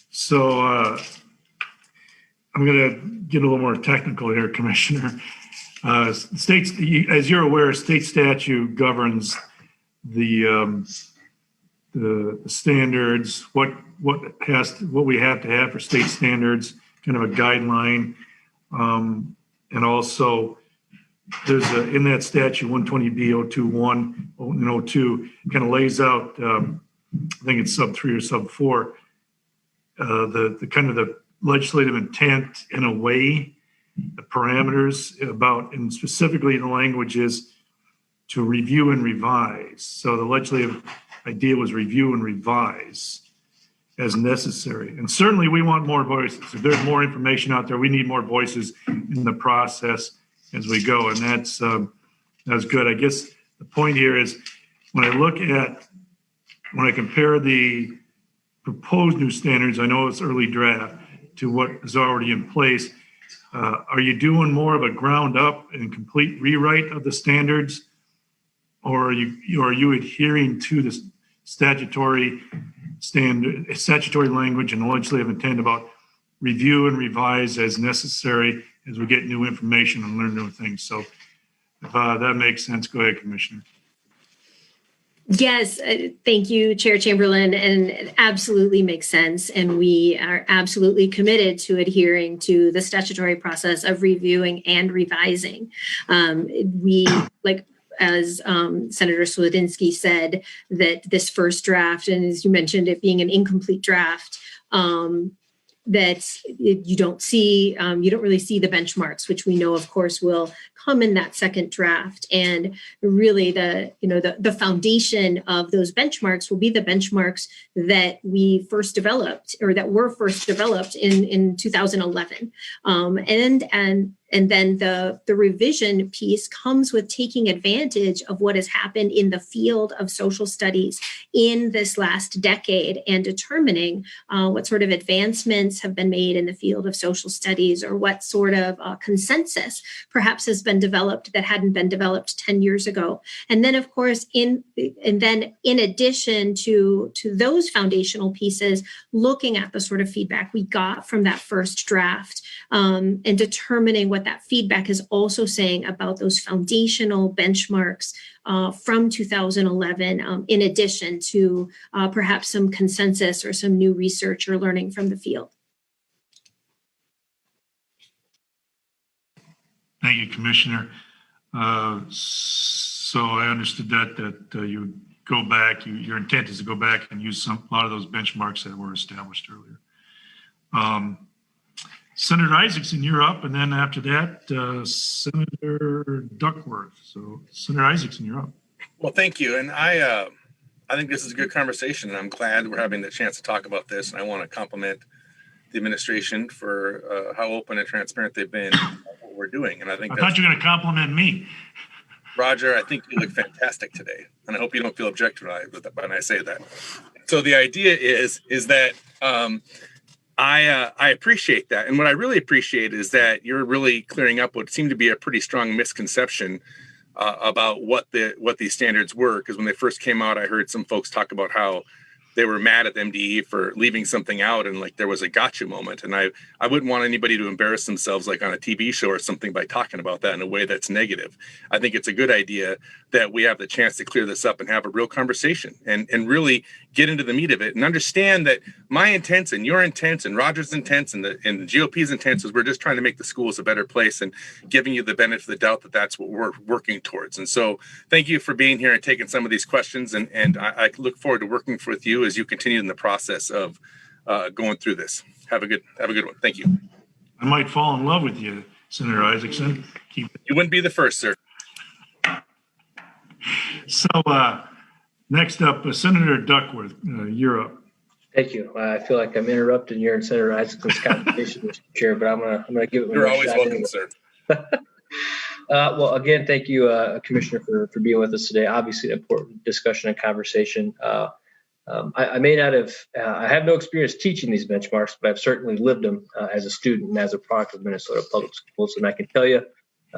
so I'm going to get a little more technical here, Commissioner. States, as you're aware, state statute governs the standards, what we have to have for state standards, kind of a guideline, and also there's in that statute 120B021 and 02 kind of lays out, I think it's sub 3 or sub 4, the kind of the legislative intent in a way, the parameters about, and specifically the language is to review and revise. So the legislative idea was review and revise as necessary. And certainly we want more voices. If there's more information out there, we need more voices in the process as we go. And that's good. I guess the point here is when I compare the proposed new standards, I know it's early draft, to what is already in place, are you doing more of a ground up and complete rewrite of the standards? Or are you adhering to this statutory language and legislative intent about review and revise as necessary as we get new information and learn new things? So if that makes sense, go ahead, Commissioner. Yes, thank you, Chair Chamberlain, and it absolutely makes sense. And we are absolutely committed to adhering to the statutory process of reviewing and revising. As Senator Sludinski said, that this first draft, and as you mentioned, it being an incomplete draft, you don't really see the benchmarks, which we know, of course, will come in that second draft. And really the foundation of those benchmarks will be the benchmarks that we first developed, or that were first developed in 2011. And then the revision piece comes with taking advantage of what has happened in the field of social studies in this last decade and determining what sort of advancements have been made in the field of social studies, or what sort of consensus perhaps has been developed that hadn't been developed 10 years ago. And then, of course, in addition to those foundational pieces, looking at the sort of feedback we got from that first draft, and determining what that feedback is also saying about those foundational benchmarks from 2011, in addition to perhaps some consensus or some new research or learning from the field. Thank you, Commissioner. So I understood that you go back, your intent is to go back and use a lot of those benchmarks that were established earlier. Senator Isaacson, you're up, and then after that, Senator Duckworth. So Senator Isaacson, you're up. Well, thank you. And I think this is a good conversation, and I'm glad we're having the chance to talk about this. And I want to compliment the administration for how open and transparent they've been about what we're doing. And I thought you were going to compliment me. Roger, I think you look fantastic today, and I hope you don't feel objected when I say that. So the idea is that I appreciate that, and what I really appreciate is that you're really clearing up what seemed to be a pretty strong misconception about what these standards were. Because when they first came out, I heard some folks talk about how they were mad at the MDE for leaving something out, and like there was a gotcha moment. And I wouldn't want anybody to embarrass themselves like on a TV show or something by talking about that in a way that's negative. I think it's a good idea that we have the chance to clear this up and have a real conversation and really get into the meat of it and understand that my intents and your intents and Roger's intents and the GOP's intents is we're just trying to make the schools a better place and giving you the benefit of the doubt that that's what we're working towards. And so thank you for being here and taking some of these questions. And I look forward to working with you as you continue in the process of going through this. Have a good one. Thank you. I might fall in love with you, Senator Isaacson. You wouldn't be the first, sir. So next up, Senator Duckworth, you're up. Thank you. I feel like I'm interrupting your and Senator Isaacson's conversation, Mr. Chair, but I'm gonna give it. You're always welcome, sir. Well, again, thank you, Commissioner, for being with us today. Obviously, an important discussion and conversation. I may not have, I have no experience teaching these benchmarks, but I've certainly lived them as a student and as a product of Minnesota Public Schools. And I can tell you,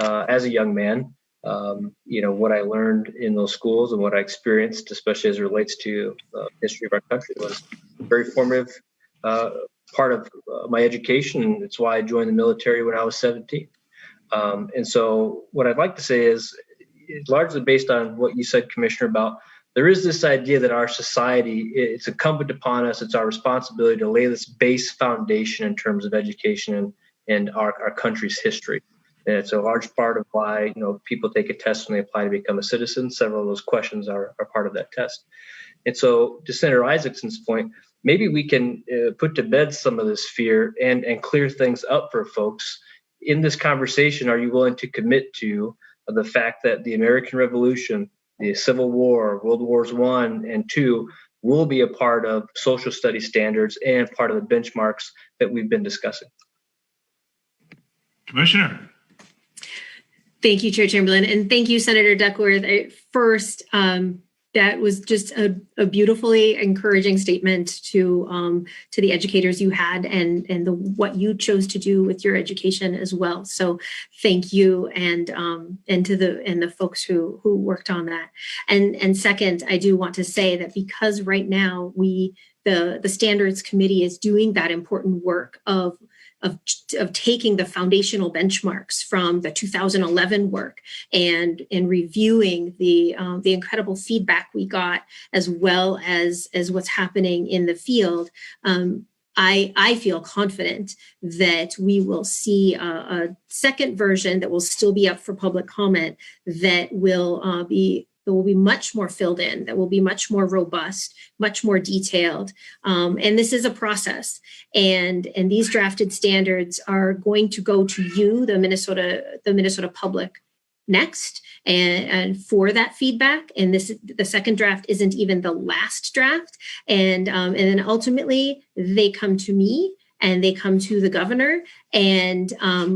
as a young man, what I learned in those schools and what I experienced, especially as it relates to the history of our country, was a very formative part of my education. And it's why I joined the military when I was 17. And so what I'd like to say is, largely based on what you said, Commissioner, about there is this idea that our society, it's incumbent upon us, it's our responsibility to lay this base foundation in terms of education and our country's history. And it's a large part of why, people take a test when they apply to become a citizen. Several of those questions are part of that test. And so to Senator Isaacson's point, maybe we can put to bed some of this fear and clear things up for folks. In this conversation, are you willing to commit to the fact that the American Revolution, the Civil War, World Wars I and II will be a part of social studies standards and part of the benchmarks that we've been discussing? Commissioner. Thank you, Chair Chamberlain, and thank you, Senator Duckworth. First, that was just a beautifully encouraging statement to the educators you had and what you chose to do with your education as well. So thank you, and to the folks who worked on that. And second, I do want to say that because right now the Standards Committee is doing that important work of of taking the foundational benchmarks from the 2011 work and reviewing the incredible feedback we got, as well as what's happening in the field. I feel confident that we will see a second version that will still be up for public comment that will be much more filled in, that will be much more robust, much more detailed. And this is a process. And these drafted standards are going to go to you, the Minnesota public, next, and for that feedback. And the second draft isn't even the last draft. And then ultimately they come to me and they come to the governor. And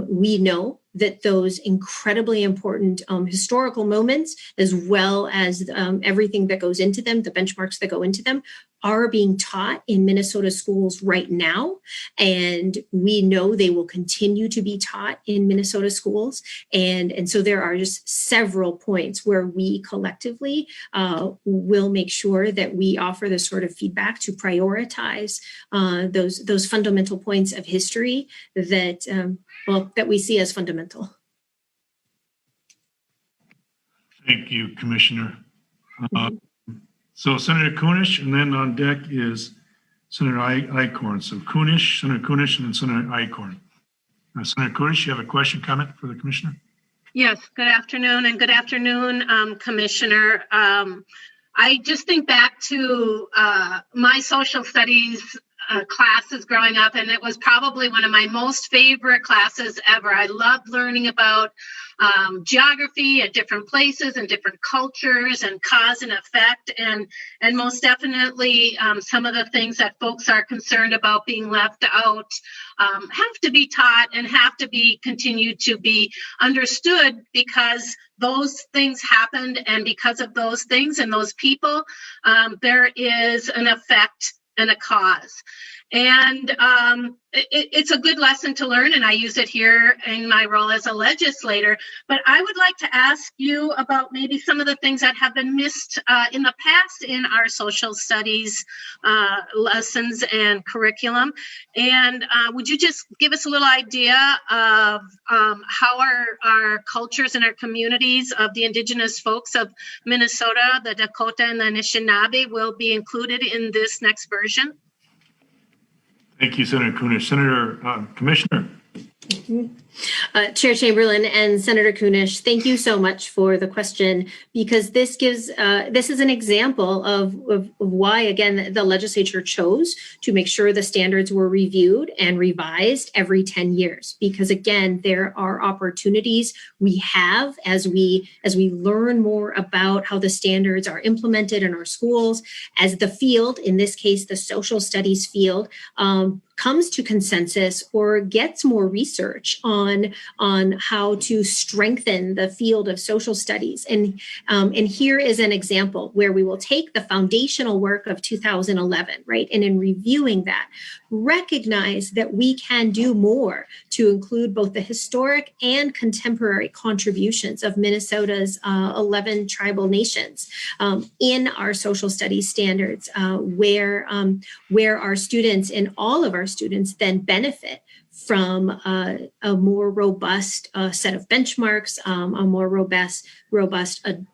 we know that those incredibly important historical moments, as well as everything that goes into them, the benchmarks that go into them, are being taught in Minnesota schools right now. And we know they will continue to be taught in Minnesota schools. And so there are just several points where we collectively will make sure that we offer this sort of feedback to prioritize those fundamental points of history that we see as fundamental. Thank you, Commissioner. So Senator Kunish, and then on deck is Senator Eichhorn. So Senator Kunish, and then Senator Eichhorn. Senator Kunish, you have a question, comment for the Commissioner? Yes, good afternoon, and good afternoon, Commissioner. I just think back to my social studies classes growing up, and it was probably one of my most favorite classes ever. I loved learning about geography at different places and different cultures and cause and effect, and most definitely some of the things that folks are concerned about being left out have to be taught and have to be continued to be understood, because those things happened, and because of those things and those people, there is an effect and a cause. And it's a good lesson to learn, and I use it here in my role as a legislator. But I would like to ask you about maybe some of the things that have been missed in the past in our social studies lessons and curriculum. And would you just give us a little idea of how our cultures and our communities of the Indigenous folks of Minnesota, the Dakota, and the Anishinaabe will be included in this next version? Thank you, Senator Kunish. Senator Commissioner. Chair Chamberlain and Senator Kunish, thank you so much for the question, because this is an example of why, again, the legislature chose to make sure the standards were reviewed and revised every 10 years. Because again, there are opportunities we have as we learn more about how the standards are implemented in our schools, as the field, in this case, the social studies field, comes to consensus or gets more research on how to strengthen the field of social studies. And here is an example where we will take the foundational work of 2011, right? And in reviewing that, recognize that we can do more to include both the historic and contemporary contributions of Minnesota's 11 tribal nations in our social studies standards, where our students and all of our students then benefit from a more robust set of benchmarks, a more robust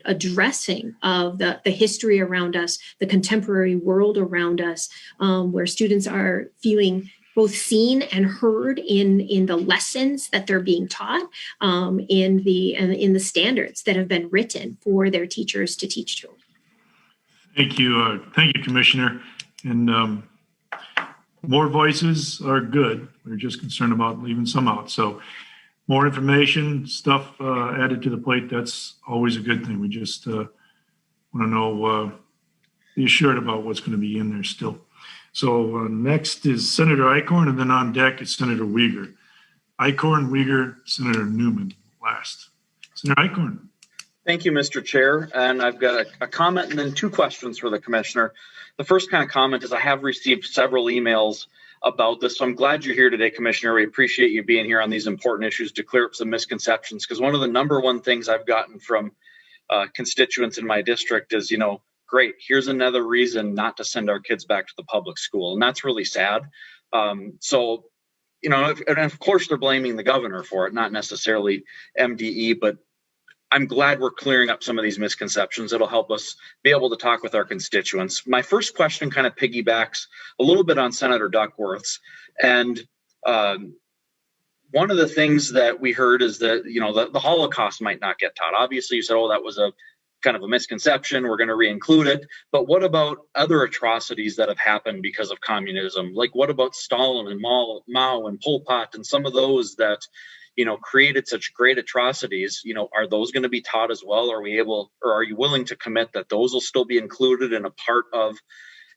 addressing of the history around us, the contemporary world around us, where students are feeling both seen and heard in the lessons that they're being taught, in the standards that have been written for their teachers to teach to. Thank you, Commissioner. And more voices are good. We're just concerned about leaving some out. So more information, stuff added to the plate, that's always a good thing. We just want to know, be assured about what's going to be in there still. So next is Senator Eichhorn, and then on deck is Senator Uyghur. Eichhorn, Uyghur, Senator Newman last. Senator Eichhorn. Thank you, Mr. Chair. And I've got a comment and then two questions for the Commissioner. The first kind of comment is I have received several emails about this. So I'm glad you're here today, Commissioner. We appreciate you being here on these important issues to clear up some misconceptions, because one of the number one things I've gotten from constituents in my district is, great, here's another reason not to send our kids back to the public school. And that's really sad. So and of course they're blaming the governor for it, not necessarily MDE, but I'm glad we're clearing up some of these misconceptions. It'll help us be able to talk with our constituents. My first question kind of piggybacks a little bit on Senator Duckworth's. And one of the things that we heard is that, the Holocaust might not get taught. Obviously, you said, oh, that was a kind of a misconception. We're going to re-include it. But what about other atrocities that have happened because of communism? Like, what about Stalin and Mao and Pol Pot and some of those that created such great atrocities? Are those going to be taught as well? Are you willing to commit that those will still be included in a part of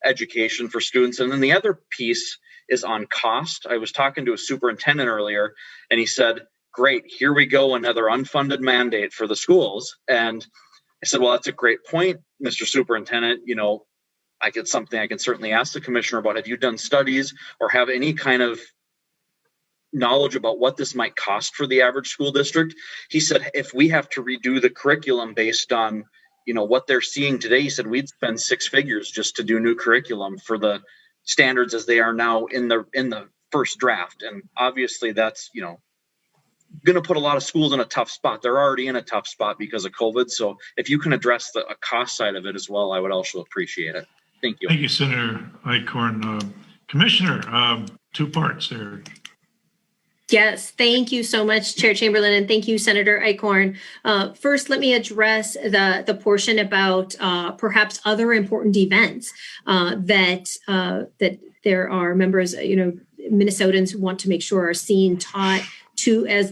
education for students? And then the other piece is on cost. I was talking to a superintendent earlier, and he said, great, here we go, another unfunded mandate for the schools. And I said, well, that's a great point, Mr. Superintendent. Something I can certainly ask the commissioner about. Have you done studies or have any kind of knowledge about what this might cost for the average school district? He said, if we have to redo the curriculum based on, what they're seeing today, he said, we'd spend six figures just to do new curriculum for the standards as they are now in the first draft. And obviously that's, going to put a lot of schools in a tough spot. They're already in a tough spot because of COVID. So if you can address the cost side of it as well, I would also appreciate it. Thank you. Thank you, Senator Eichhorn. Commissioner, two parts there. Yes, thank you so much, Chair Chamberlain, and thank you, Senator Eichhorn. First, let me address the portion about perhaps other important events that there are members, Minnesotans who want to make sure are seen, taught to as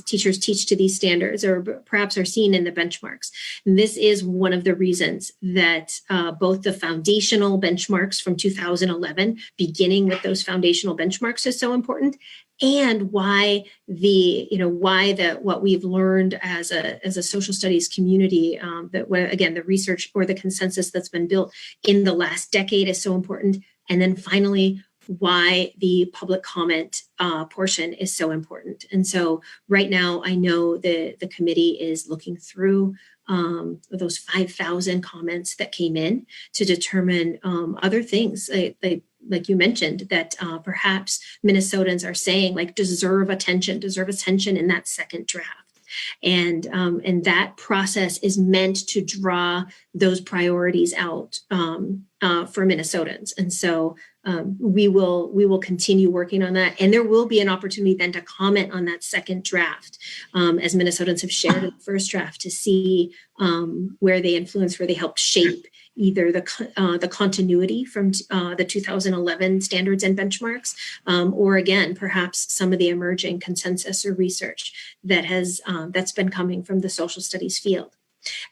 teachers teach to these standards, or perhaps are seen in the benchmarks. And this is one of the reasons that both the foundational benchmarks from 2011, beginning with those foundational benchmarks, is so important, and why what we've learned as a social studies community, the research or the consensus that's been built in the last decade is so important. And then finally, why the public comment portion is so important. And so right now, I know the committee is looking through those 5,000 comments that came in to determine other things, like you mentioned, that perhaps Minnesotans are saying deserve attention in that second draft. And that process is meant to draw those priorities out for Minnesotans. And so we will continue working on that. And there will be an opportunity then to comment on that second draft, as Minnesotans have shared in the first draft, to see where they influence, where they help shape either the continuity from the 2011 standards and benchmarks, or again, perhaps some of the emerging consensus or research that's been coming from the social studies field.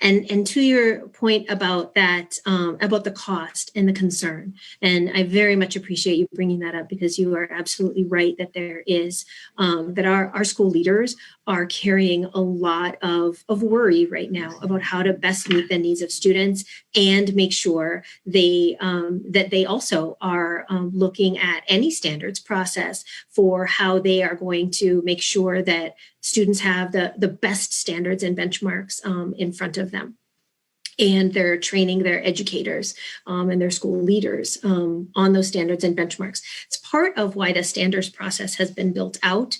And to your point about that, about the cost and the concern, and I very much appreciate you bringing that up, because you are absolutely right that there is, that our school leaders are carrying a lot of worry right now about how to best meet the needs of students and make sure that they also are looking at any standards process for how they are going to make sure that students have the best standards and benchmarks in front of them. And they're training their educators and their school leaders on those standards and benchmarks. It's part of why the standards process has been built out,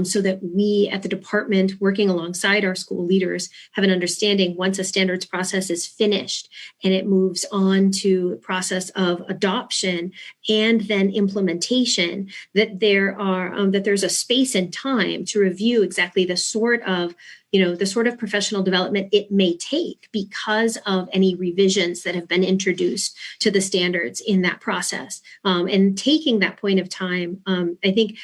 so that we at the department, working alongside our school leaders, have an understanding once a standards process is finished and it moves on to the process of adoption and then implementation, that there's a space and time to review exactly the sort of professional development it may take because of any revisions that have been introduced to the standards in that process. And taking that point of time, I think,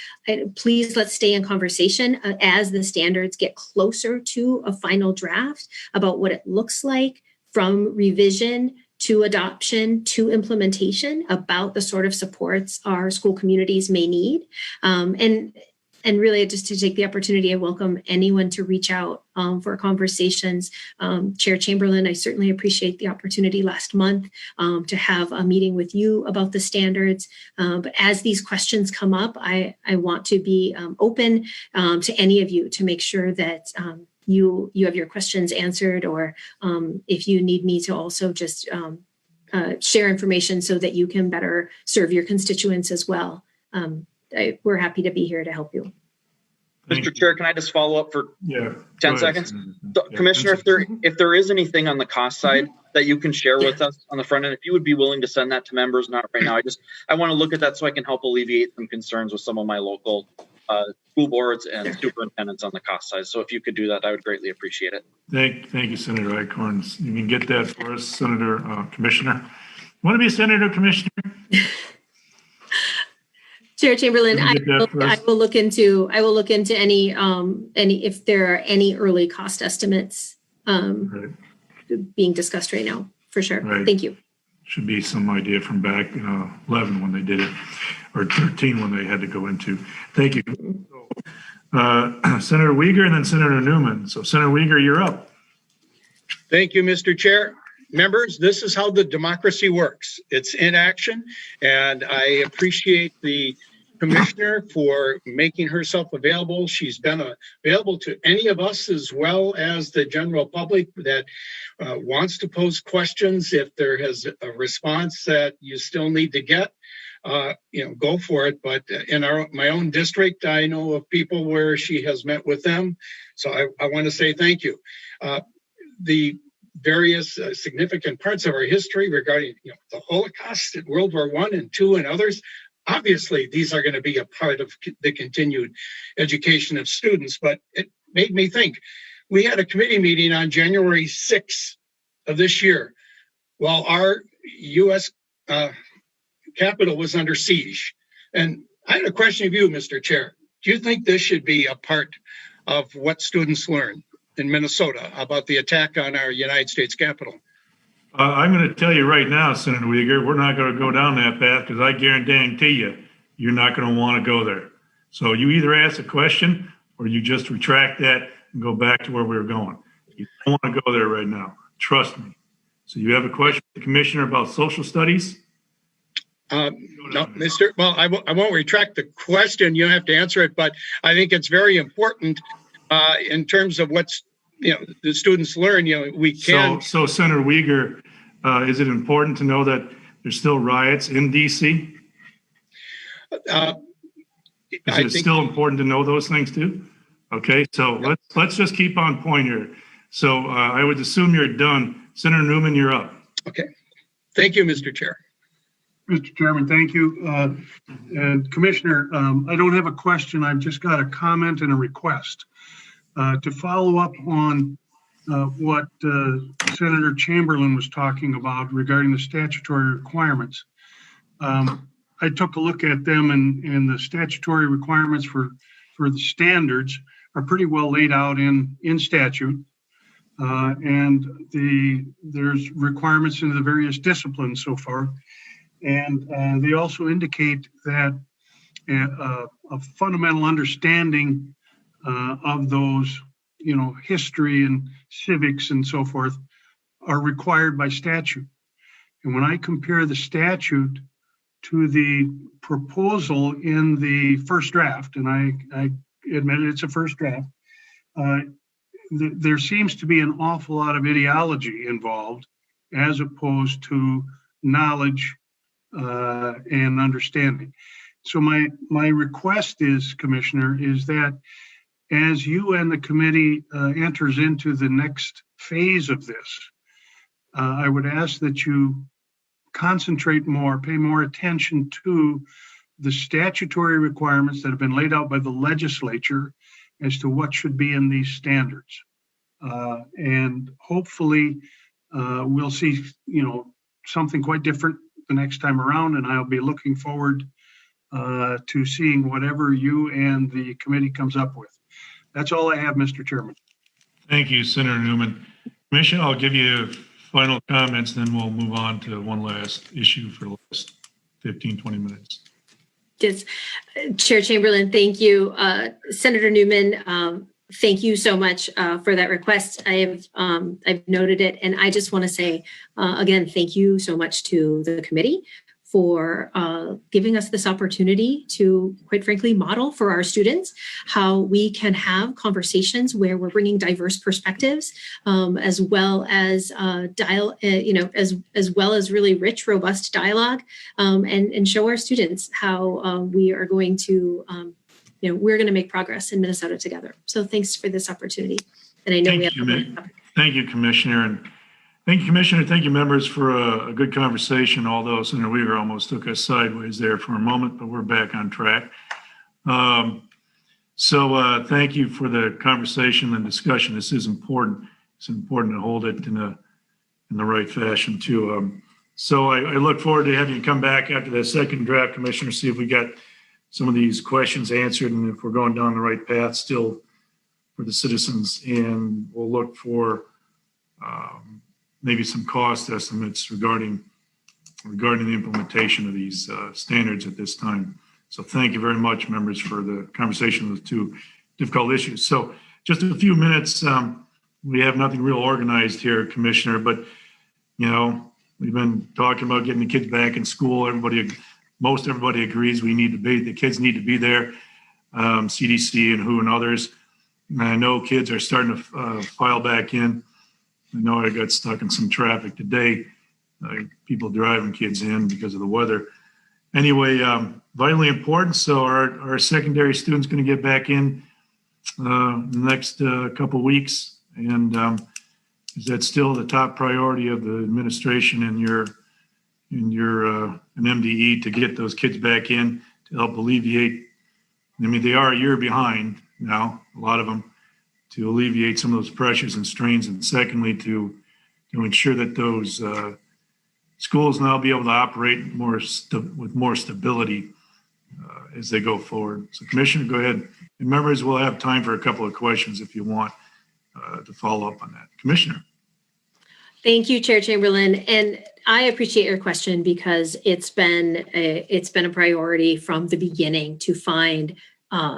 please let's stay in conversation as the standards get closer to a final draft about what it looks like from revision to adoption to implementation, about the sort of supports our school communities may need. And really, just to take the opportunity, I welcome anyone to reach out for conversations. Chair Chamberlain, I certainly appreciate the opportunity last month to have a meeting with you about the standards. But as these questions come up, I want to be open to any of you to make sure that you have your questions answered, or if you need me to also just share information so that you can better serve your constituents as well. we're happy to be here to help you. Thank Mr. you. Chair, can I just follow up for Yeah. 10 go ahead, seconds? Senator. So, Yeah, Commissioner, 10 seconds. if there is anything on the cost side that you can share with us on the front end, if you would be willing to send that to members, not right now. I want to look at that so I can help alleviate some concerns with some of my local school boards and superintendents on the cost side. So if you could do that, I would greatly appreciate it. Thank you, Senator Icorns. You can get that for us, Senator Commissioner. Want to be a Senator Commissioner? Chair Chamberlain, Can we get that for us? I will look into any if there are any early cost estimates Right. being discussed right now, for sure. Right. Thank you. Should be some idea from back 11 when they did it, or 13 when they had to go into. Thank you. Senator Uyghur and then Senator Newman. So Senator Uyghur, you're up. Thank you, Mr. Chair. Members, this is how the democracy works. It's in action, and I appreciate the commissioner for making herself available. She's been available to any of us as well as the general public that wants to pose questions. If there has a response that you still need to get, go for it. But in my own district, I know of people where she has met with them. So I want to say thank you. The various significant parts of our history regarding the Holocaust, World War I and II and others, obviously these are going to be a part of the continued education of students. But it made me think. We had a committee meeting on January 6th of this year while our U.S. Capitol was under siege. And I had a question of you, Mr. Chair. Do you think this should be a part of what students learn in Minnesota about the attack on our United States Capitol? I'm going to tell you right now, Senator Uyghur, we're not going to go down that path because I guarantee you, you're not going to want to go there. So you either ask a question or you just retract that and go back to where we were going. You don't want to go there right now. Trust me. So you have a question for the commissioner about social studies? No, Mr. Well, I won't retract the question. You don't have to answer it, but I think it's very important in terms of what's, the students learn, we can. So Senator Uyghur, is it important to know that there's still riots in DC? Is it still important to know those things too? Okay, so let's just keep on point here. So I would assume you're done. Senator Newman, you're up. Okay. Thank you, Mr. Chair. Mr. Chairman, thank you. And Commissioner, I don't have a question. I've just got a comment and a request. To follow up on what Senator Chamberlain was talking about regarding the statutory requirements. I took a look at them and the statutory requirements for the standards are pretty well laid out in statute. And there's requirements in the various disciplines so far. And they also indicate that a fundamental understanding of those, history and civics and so forth are required by statute. And when I compare the statute to the proposal in the first draft, and I admit it's a first draft, there seems to be an awful lot of ideology involved as opposed to knowledge and understanding. So my request is, Commissioner, is that as you and the committee enters into the next phase of this, I would ask that you concentrate more, pay more attention to the statutory requirements that have been laid out by the legislature as to what should be in these standards. And hopefully we'll see, something quite different the next time around, and I'll be looking forward to seeing whatever you and the committee comes up with. That's all I have, Mr. Chairman. Thank you, Senator Newman. Commissioner, I'll give you final comments, then we'll move on to one last issue for the last 15, 20 minutes. Yes. Chair Chamberlain, thank you. Senator Newman, thank you so much for that request. I've noted it, and I just want to say, again, thank you so much to the committee for giving us this opportunity to, quite frankly, model for our students how we can have conversations where we're bringing diverse perspectives, as well as as well as really rich, robust dialogue, and show our students how we are going to, we're going to make progress in Minnesota together. So thanks for this opportunity. And I know we have. Thank you, Commissioner. And thank you, Commissioner. Thank you, members, for a good conversation. Although Senator Weaver almost took us sideways there for a moment, but we're back on track. So thank you for the conversation and discussion. This is important. It's important to hold it in the right fashion too. So I look forward to having you come back after that second draft, Commissioner, see if we got some of these questions answered and if we're going down the right path still for the citizens. And we'll look for maybe some cost estimates regarding the implementation of these standards at this time. So thank you very much, members, for the conversation of the two difficult issues. So just a few minutes. We have nothing real organized here, Commissioner, but we've been talking about getting the kids back in school. Most everybody agrees the kids need to be there. CDC and WHO and others. And I know kids are starting to file back in. I know I got stuck in some traffic today, people driving kids in because of the weather. Anyway, vitally important. So our secondary students going to get back in the next couple weeks. And is that still the top priority of the administration and your an MDE to get those kids back in to help alleviate? I mean, they are a year behind now, a lot of them, to alleviate some of those pressures and strains, and secondly, to ensure that those schools now be able to operate with more stability as they go forward. So, Commissioner, go ahead. And members, we'll have time for a couple of questions if you want to follow up on that. Commissioner. Thank you, Chair Chamberlain. And I appreciate your question because it's been a priority from the beginning to find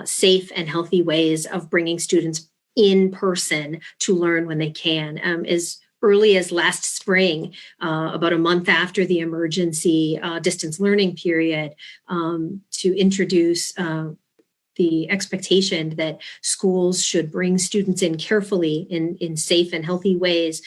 safe and healthy ways of bringing students in person to learn when they can. As early as last spring, about a month after the emergency distance learning period, to introduce the expectation that schools should bring students in carefully in safe and healthy ways,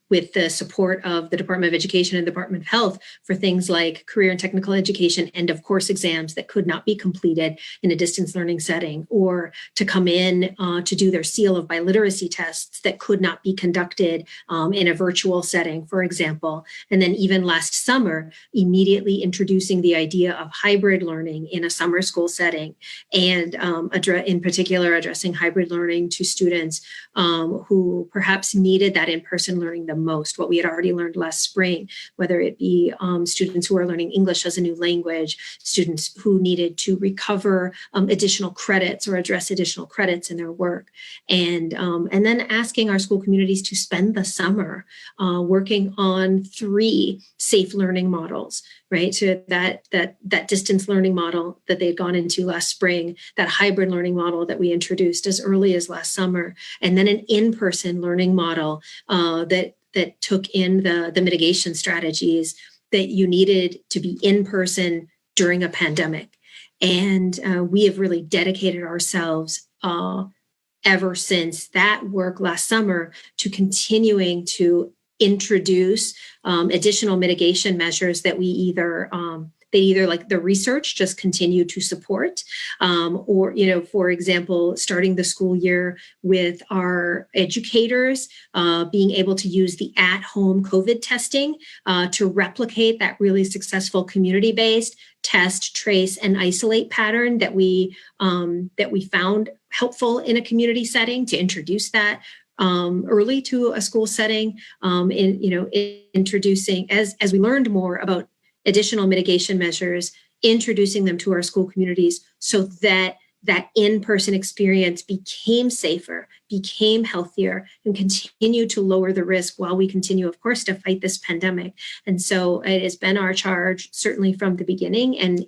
with the support of the Department of Education and Department of Health for things like career and technical education, end of course exams that could not be completed in a distance learning setting, or to come in to do their seal of biliteracy tests that could not be conducted in a virtual setting, for example. And then even last summer, immediately introducing the idea of hybrid learning in a summer school setting, and in particular addressing hybrid learning to students who perhaps needed that in-person learning the most, what we had already learned last spring, whether it be students who are learning English as a new language, students who needed to recover additional credits or address additional credits in their work. And then asking our school communities to spend the summer working on 3 safe learning models, right? So that distance learning model that they had gone into last spring, that hybrid learning model that we introduced as early as last summer, and then an in-person learning model that took in the mitigation strategies that you needed to be in person during a pandemic. And we have really dedicated ourselves ever since that work last summer to continuing to introduce additional mitigation measures that we either like the research just continue to support, or, for example, starting the school year with our educators being able to use the at-home COVID testing to replicate that really successful community-based test, trace, and isolate pattern that we found helpful in a community setting, to introduce that early to a school setting, introducing as we learned more about additional mitigation measures, introducing them to our school communities so that that in-person experience became safer, became healthier, and continued to lower the risk while we continue, of course, to fight this pandemic. And so it has been our charge, certainly from the beginning, and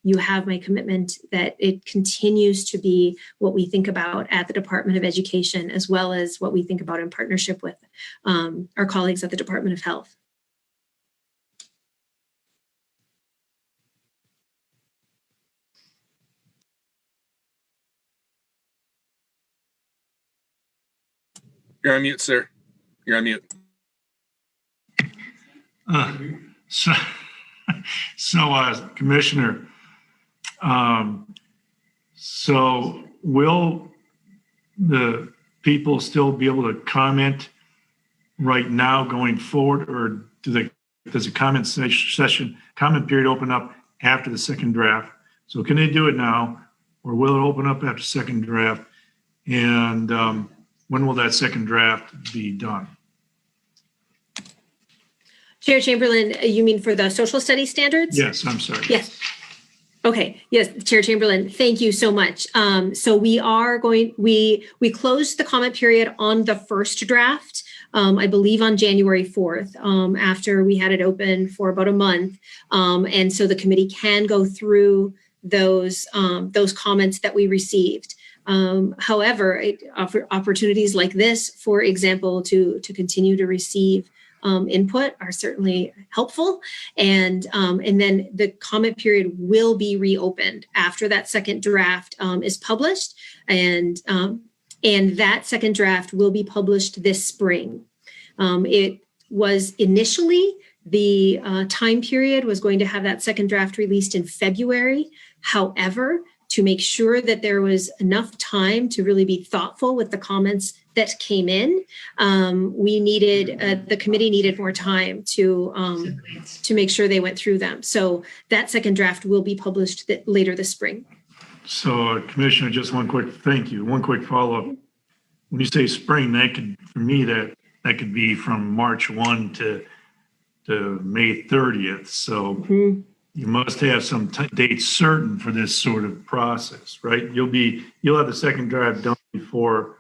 you have my commitment that it continues to be what we think about at the Department of Education, as well as what we think about in partnership with our colleagues at the Department of Health. You're on mute, sir. You're on mute. So, Commissioner, so will the people still be able to comment right now going forward, or does the comment comment period open up after the second draft? So can they do it now, or will it open up after second draft? And when will that second draft be done? Chair Chamberlain, you mean for the social studies standards? Yes, I'm sorry. Yes. Okay. Yes, Chair Chamberlain, thank you so much. So we closed the comment period on the first draft, I believe on January 4th, after we had it open for about a month. And so the committee can go through those comments that we received. However, opportunities like this, for example, to continue to receive input are certainly helpful. And then the comment period will be reopened after that second draft is published. And that second draft will be published this spring. It was initially the time period was going to have that second draft released in February. However, to make sure that there was enough time to really be thoughtful with the comments that came in, the committee needed more time to make sure they went through them. So that second draft will be published later this spring. So, Commissioner, just one quick follow-up. When you say spring, for me, that could be from March 1 to May 30th. So you must have some date certain for this sort of process, right? You'll have the second draft done before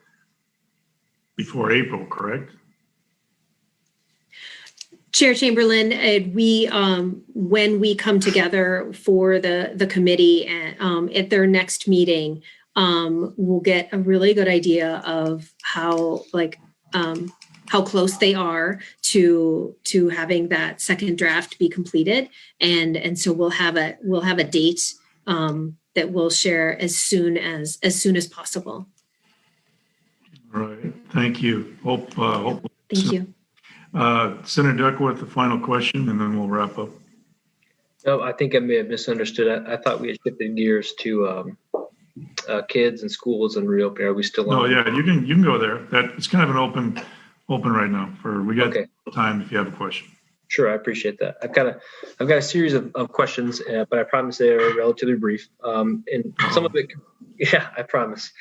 April, correct? Chair Chamberlain, when we come together for the committee at their next meeting, we'll get a really good idea of how close they are to having that second draft be completed, and so we'll have a date that we'll share as soon as possible. All right. Thank you. Thank you. Senator Duckworth, the final question, and then we'll wrap up. No, I think I may have misunderstood. I thought we had shifted gears to kids and schools and reopening. Are we still on? Oh yeah, you can go there. It's kind of an open right now. We got time if you have a question. Sure, I appreciate that. I've got a series of questions, but I promise they are relatively brief. And some of it, yeah, I promise.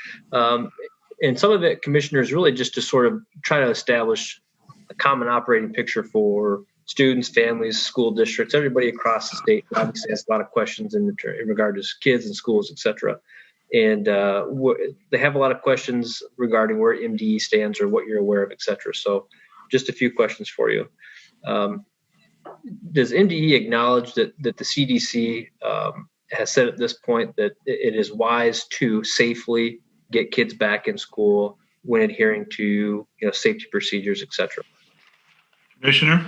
And some of it, Commissioner, is really just to sort of try to establish a common operating picture for students, families, school districts, everybody across the state. Obviously, has a lot of questions in regard to kids and schools, et cetera. And they have a lot of questions regarding where MDE stands or what you're aware of, et cetera. So just a few questions for you. Does MDE acknowledge that the CDC has said at this point that it is wise to safely get kids back in school when adhering to safety procedures, et cetera? Commissioner?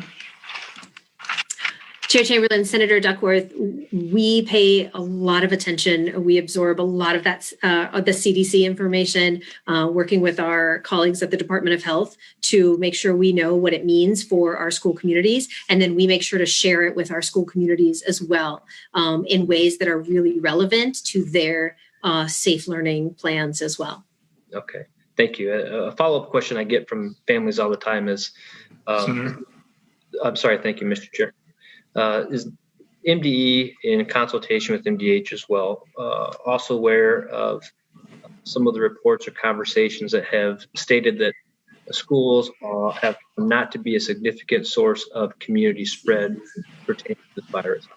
Chair Chamberlain, Senator Duckworth, we pay a lot of attention. We absorb a lot of that, the CDC information, working with our colleagues at the Department of Health to make sure we know what it means for our school communities. And then we make sure to share it with our school communities as well, in ways that are really relevant to their safe learning plans as well. Okay, thank you. A follow-up question I get from families all the time is, Senator? I'm sorry, thank you, Mr. Chair. Is MDE in consultation with MDH as well also aware of some of the reports or conversations that have stated that schools have not to be a significant source of community spread pertaining to this virus?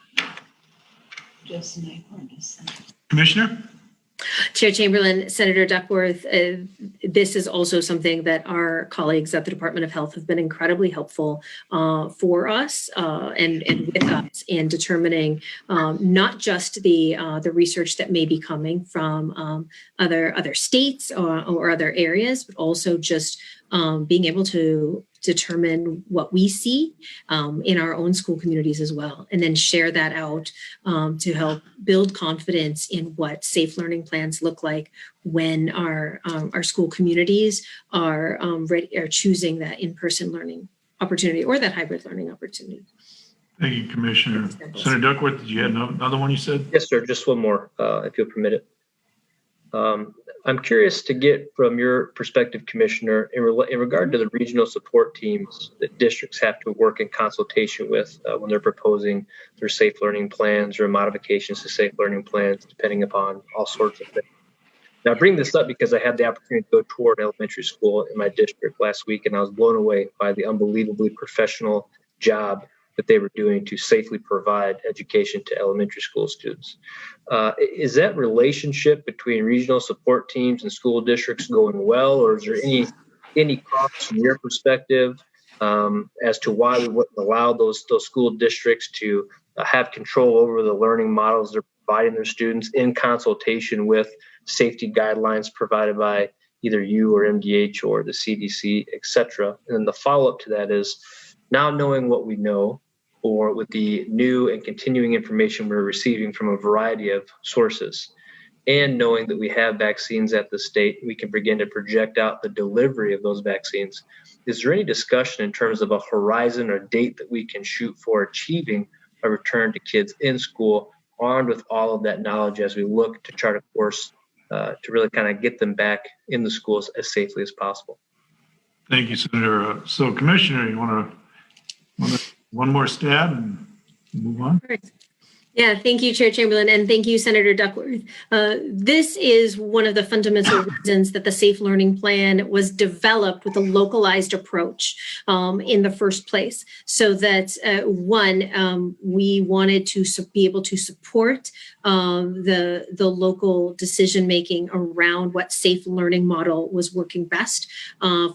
Commissioner? Chair Chamberlain, Senator Duckworth, this is also something that our colleagues at the Department of Health have been incredibly helpful for us and with us in determining not just the research that may be coming from other states or other areas, but also just being able to determine what we see in our own school communities as well, and then share that out to help build confidence in what safe learning plans look like when our school communities are choosing that in-person learning opportunity or that hybrid learning opportunity. Thank you, Commissioner. Senator Duckworth, did you have another one you said? Yes, sir. Just one more, if you'll permit it. I'm curious to get from your perspective, Commissioner, in regard to the regional support teams that districts have to work in consultation with when they're proposing their safe learning plans or modifications to safe learning plans, depending upon all sorts of things. Now, I bring this up because I had the opportunity to go tour an elementary school in my district last week, and I was blown away by the unbelievably professional job that they were doing to safely provide education to elementary school students. Is that relationship between regional support teams and school districts going well, or is there any costs from your perspective as to why we wouldn't allow those school districts to have control over the learning models they're providing their students in consultation with safety guidelines provided by either you or MDH or the CDC, et cetera? And then the follow-up to that is, now knowing what we know, or with the new and continuing information we're receiving from a variety of sources, and knowing that we have vaccines at the state, we can begin to project out the delivery of those vaccines. Is there any discussion in terms of a horizon or date that we can shoot for achieving a return to kids in school, armed with all of that knowledge as we look to chart a course to really kind of get them back in the schools as safely as possible? Thank you, Senator. So, Commissioner, you want to one more stab and move on? Yeah, thank you, Chair Chamberlain, and thank you, Senator Duckworth. This is one of the fundamental reasons that the Safe Learning Plan was developed with a localized approach in the first place, so that we wanted to be able to support the local decision making around what safe learning model was working best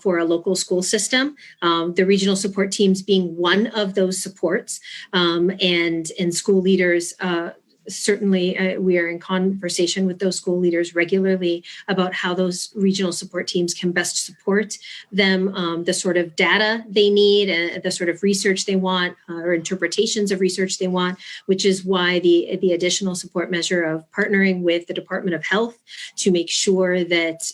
for a local school system. The regional support teams being one of those supports, and school leaders. Certainly, we are in conversation with those school leaders regularly about how those regional support teams can best support them, the sort of data they need, the sort of research they want, or interpretations of research they want, which is why the additional support measure of partnering with the Department of Health to make sure that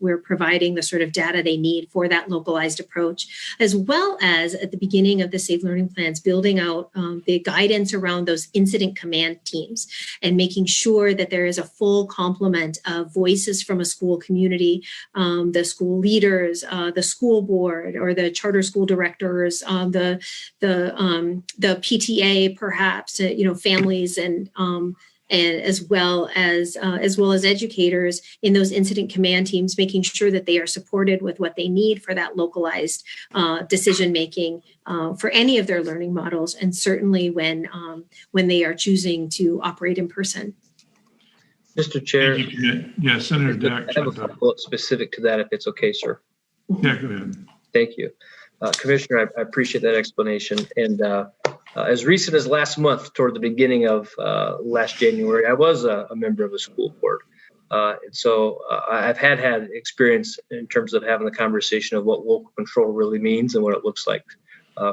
we're providing the sort of data they need for that localized approach, as well as at the beginning of the Safe Learning Plans, building out the guidance around those incident command teams and making sure that there is a full complement of voices from a school community, the school leaders, the school board, or the charter school directors, the PTA, perhaps, families, and as well as educators in those incident command teams, making sure that they are supported with what they need for that localized decision making for any of their learning models, and certainly when they are choosing to operate in person. Mr. Chair, yeah, Senator Dack. I have a follow-up specific to that, if it's okay, sir. Yeah, go ahead. Thank you. Commissioner, I appreciate that explanation. And as recent as last month, toward the beginning of last January, I was a member of a school board. And so I've had experience in terms of having the conversation of what local control really means and what it looks like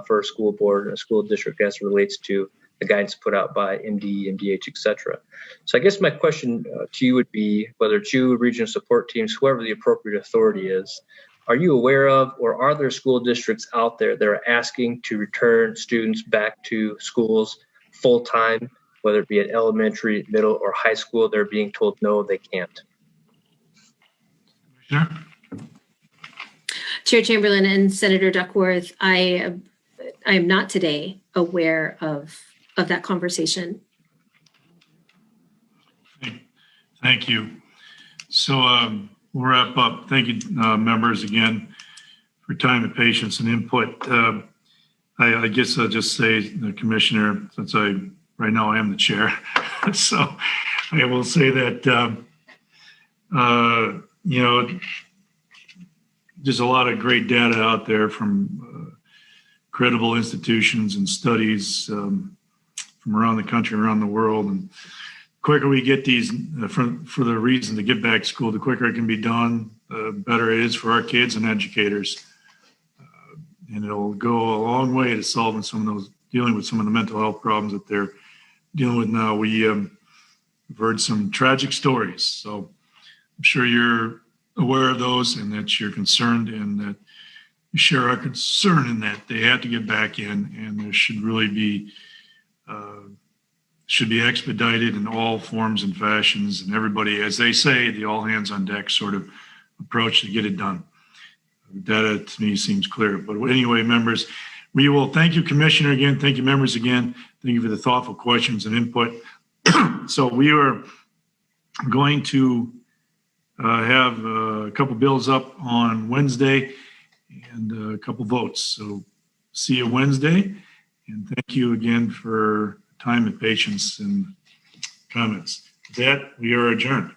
for a school board and a school district as it relates to the guidance put out by MD, MDH, et cetera. So I guess my question to you would be, whether it's you, regional support teams, whoever the appropriate authority is, are you aware of, or are there school districts out there that are asking to return students back to schools full time, whether it be at elementary, middle, or high school? They're being told no, they can't. Yeah. Chair Chamberlain and Senator Duckworth, I am not today aware of that conversation. Thank you. So we'll wrap up. Thank you, members, again, for time and patience and input. I guess I'll just say, the Commissioner, since right now I am the chair, so I will say that, there's a lot of great data out there from credible institutions and studies from around the country, around the world. And the quicker we get these, for the reason to get back to school, the quicker it can be done, the better it is for our kids and educators. And it'll go a long way to solving some of those, dealing with some of the mental health problems that they're dealing with now. We've heard some tragic stories, so I'm sure you're aware of those and that you're concerned and that you share our concern in that they have to get back in, and there should really be should be expedited in all forms and fashions, and everybody, as they say, the all hands on deck sort of approach to get it done. Data to me seems clear. But anyway, members, we will thank you, Commissioner, again. Thank you, members, again. Thank you for the thoughtful questions and input. So we are going to have a couple bills up on Wednesday and a couple votes. So see you Wednesday. And thank you again for time and patience and comments. With that, we are adjourned.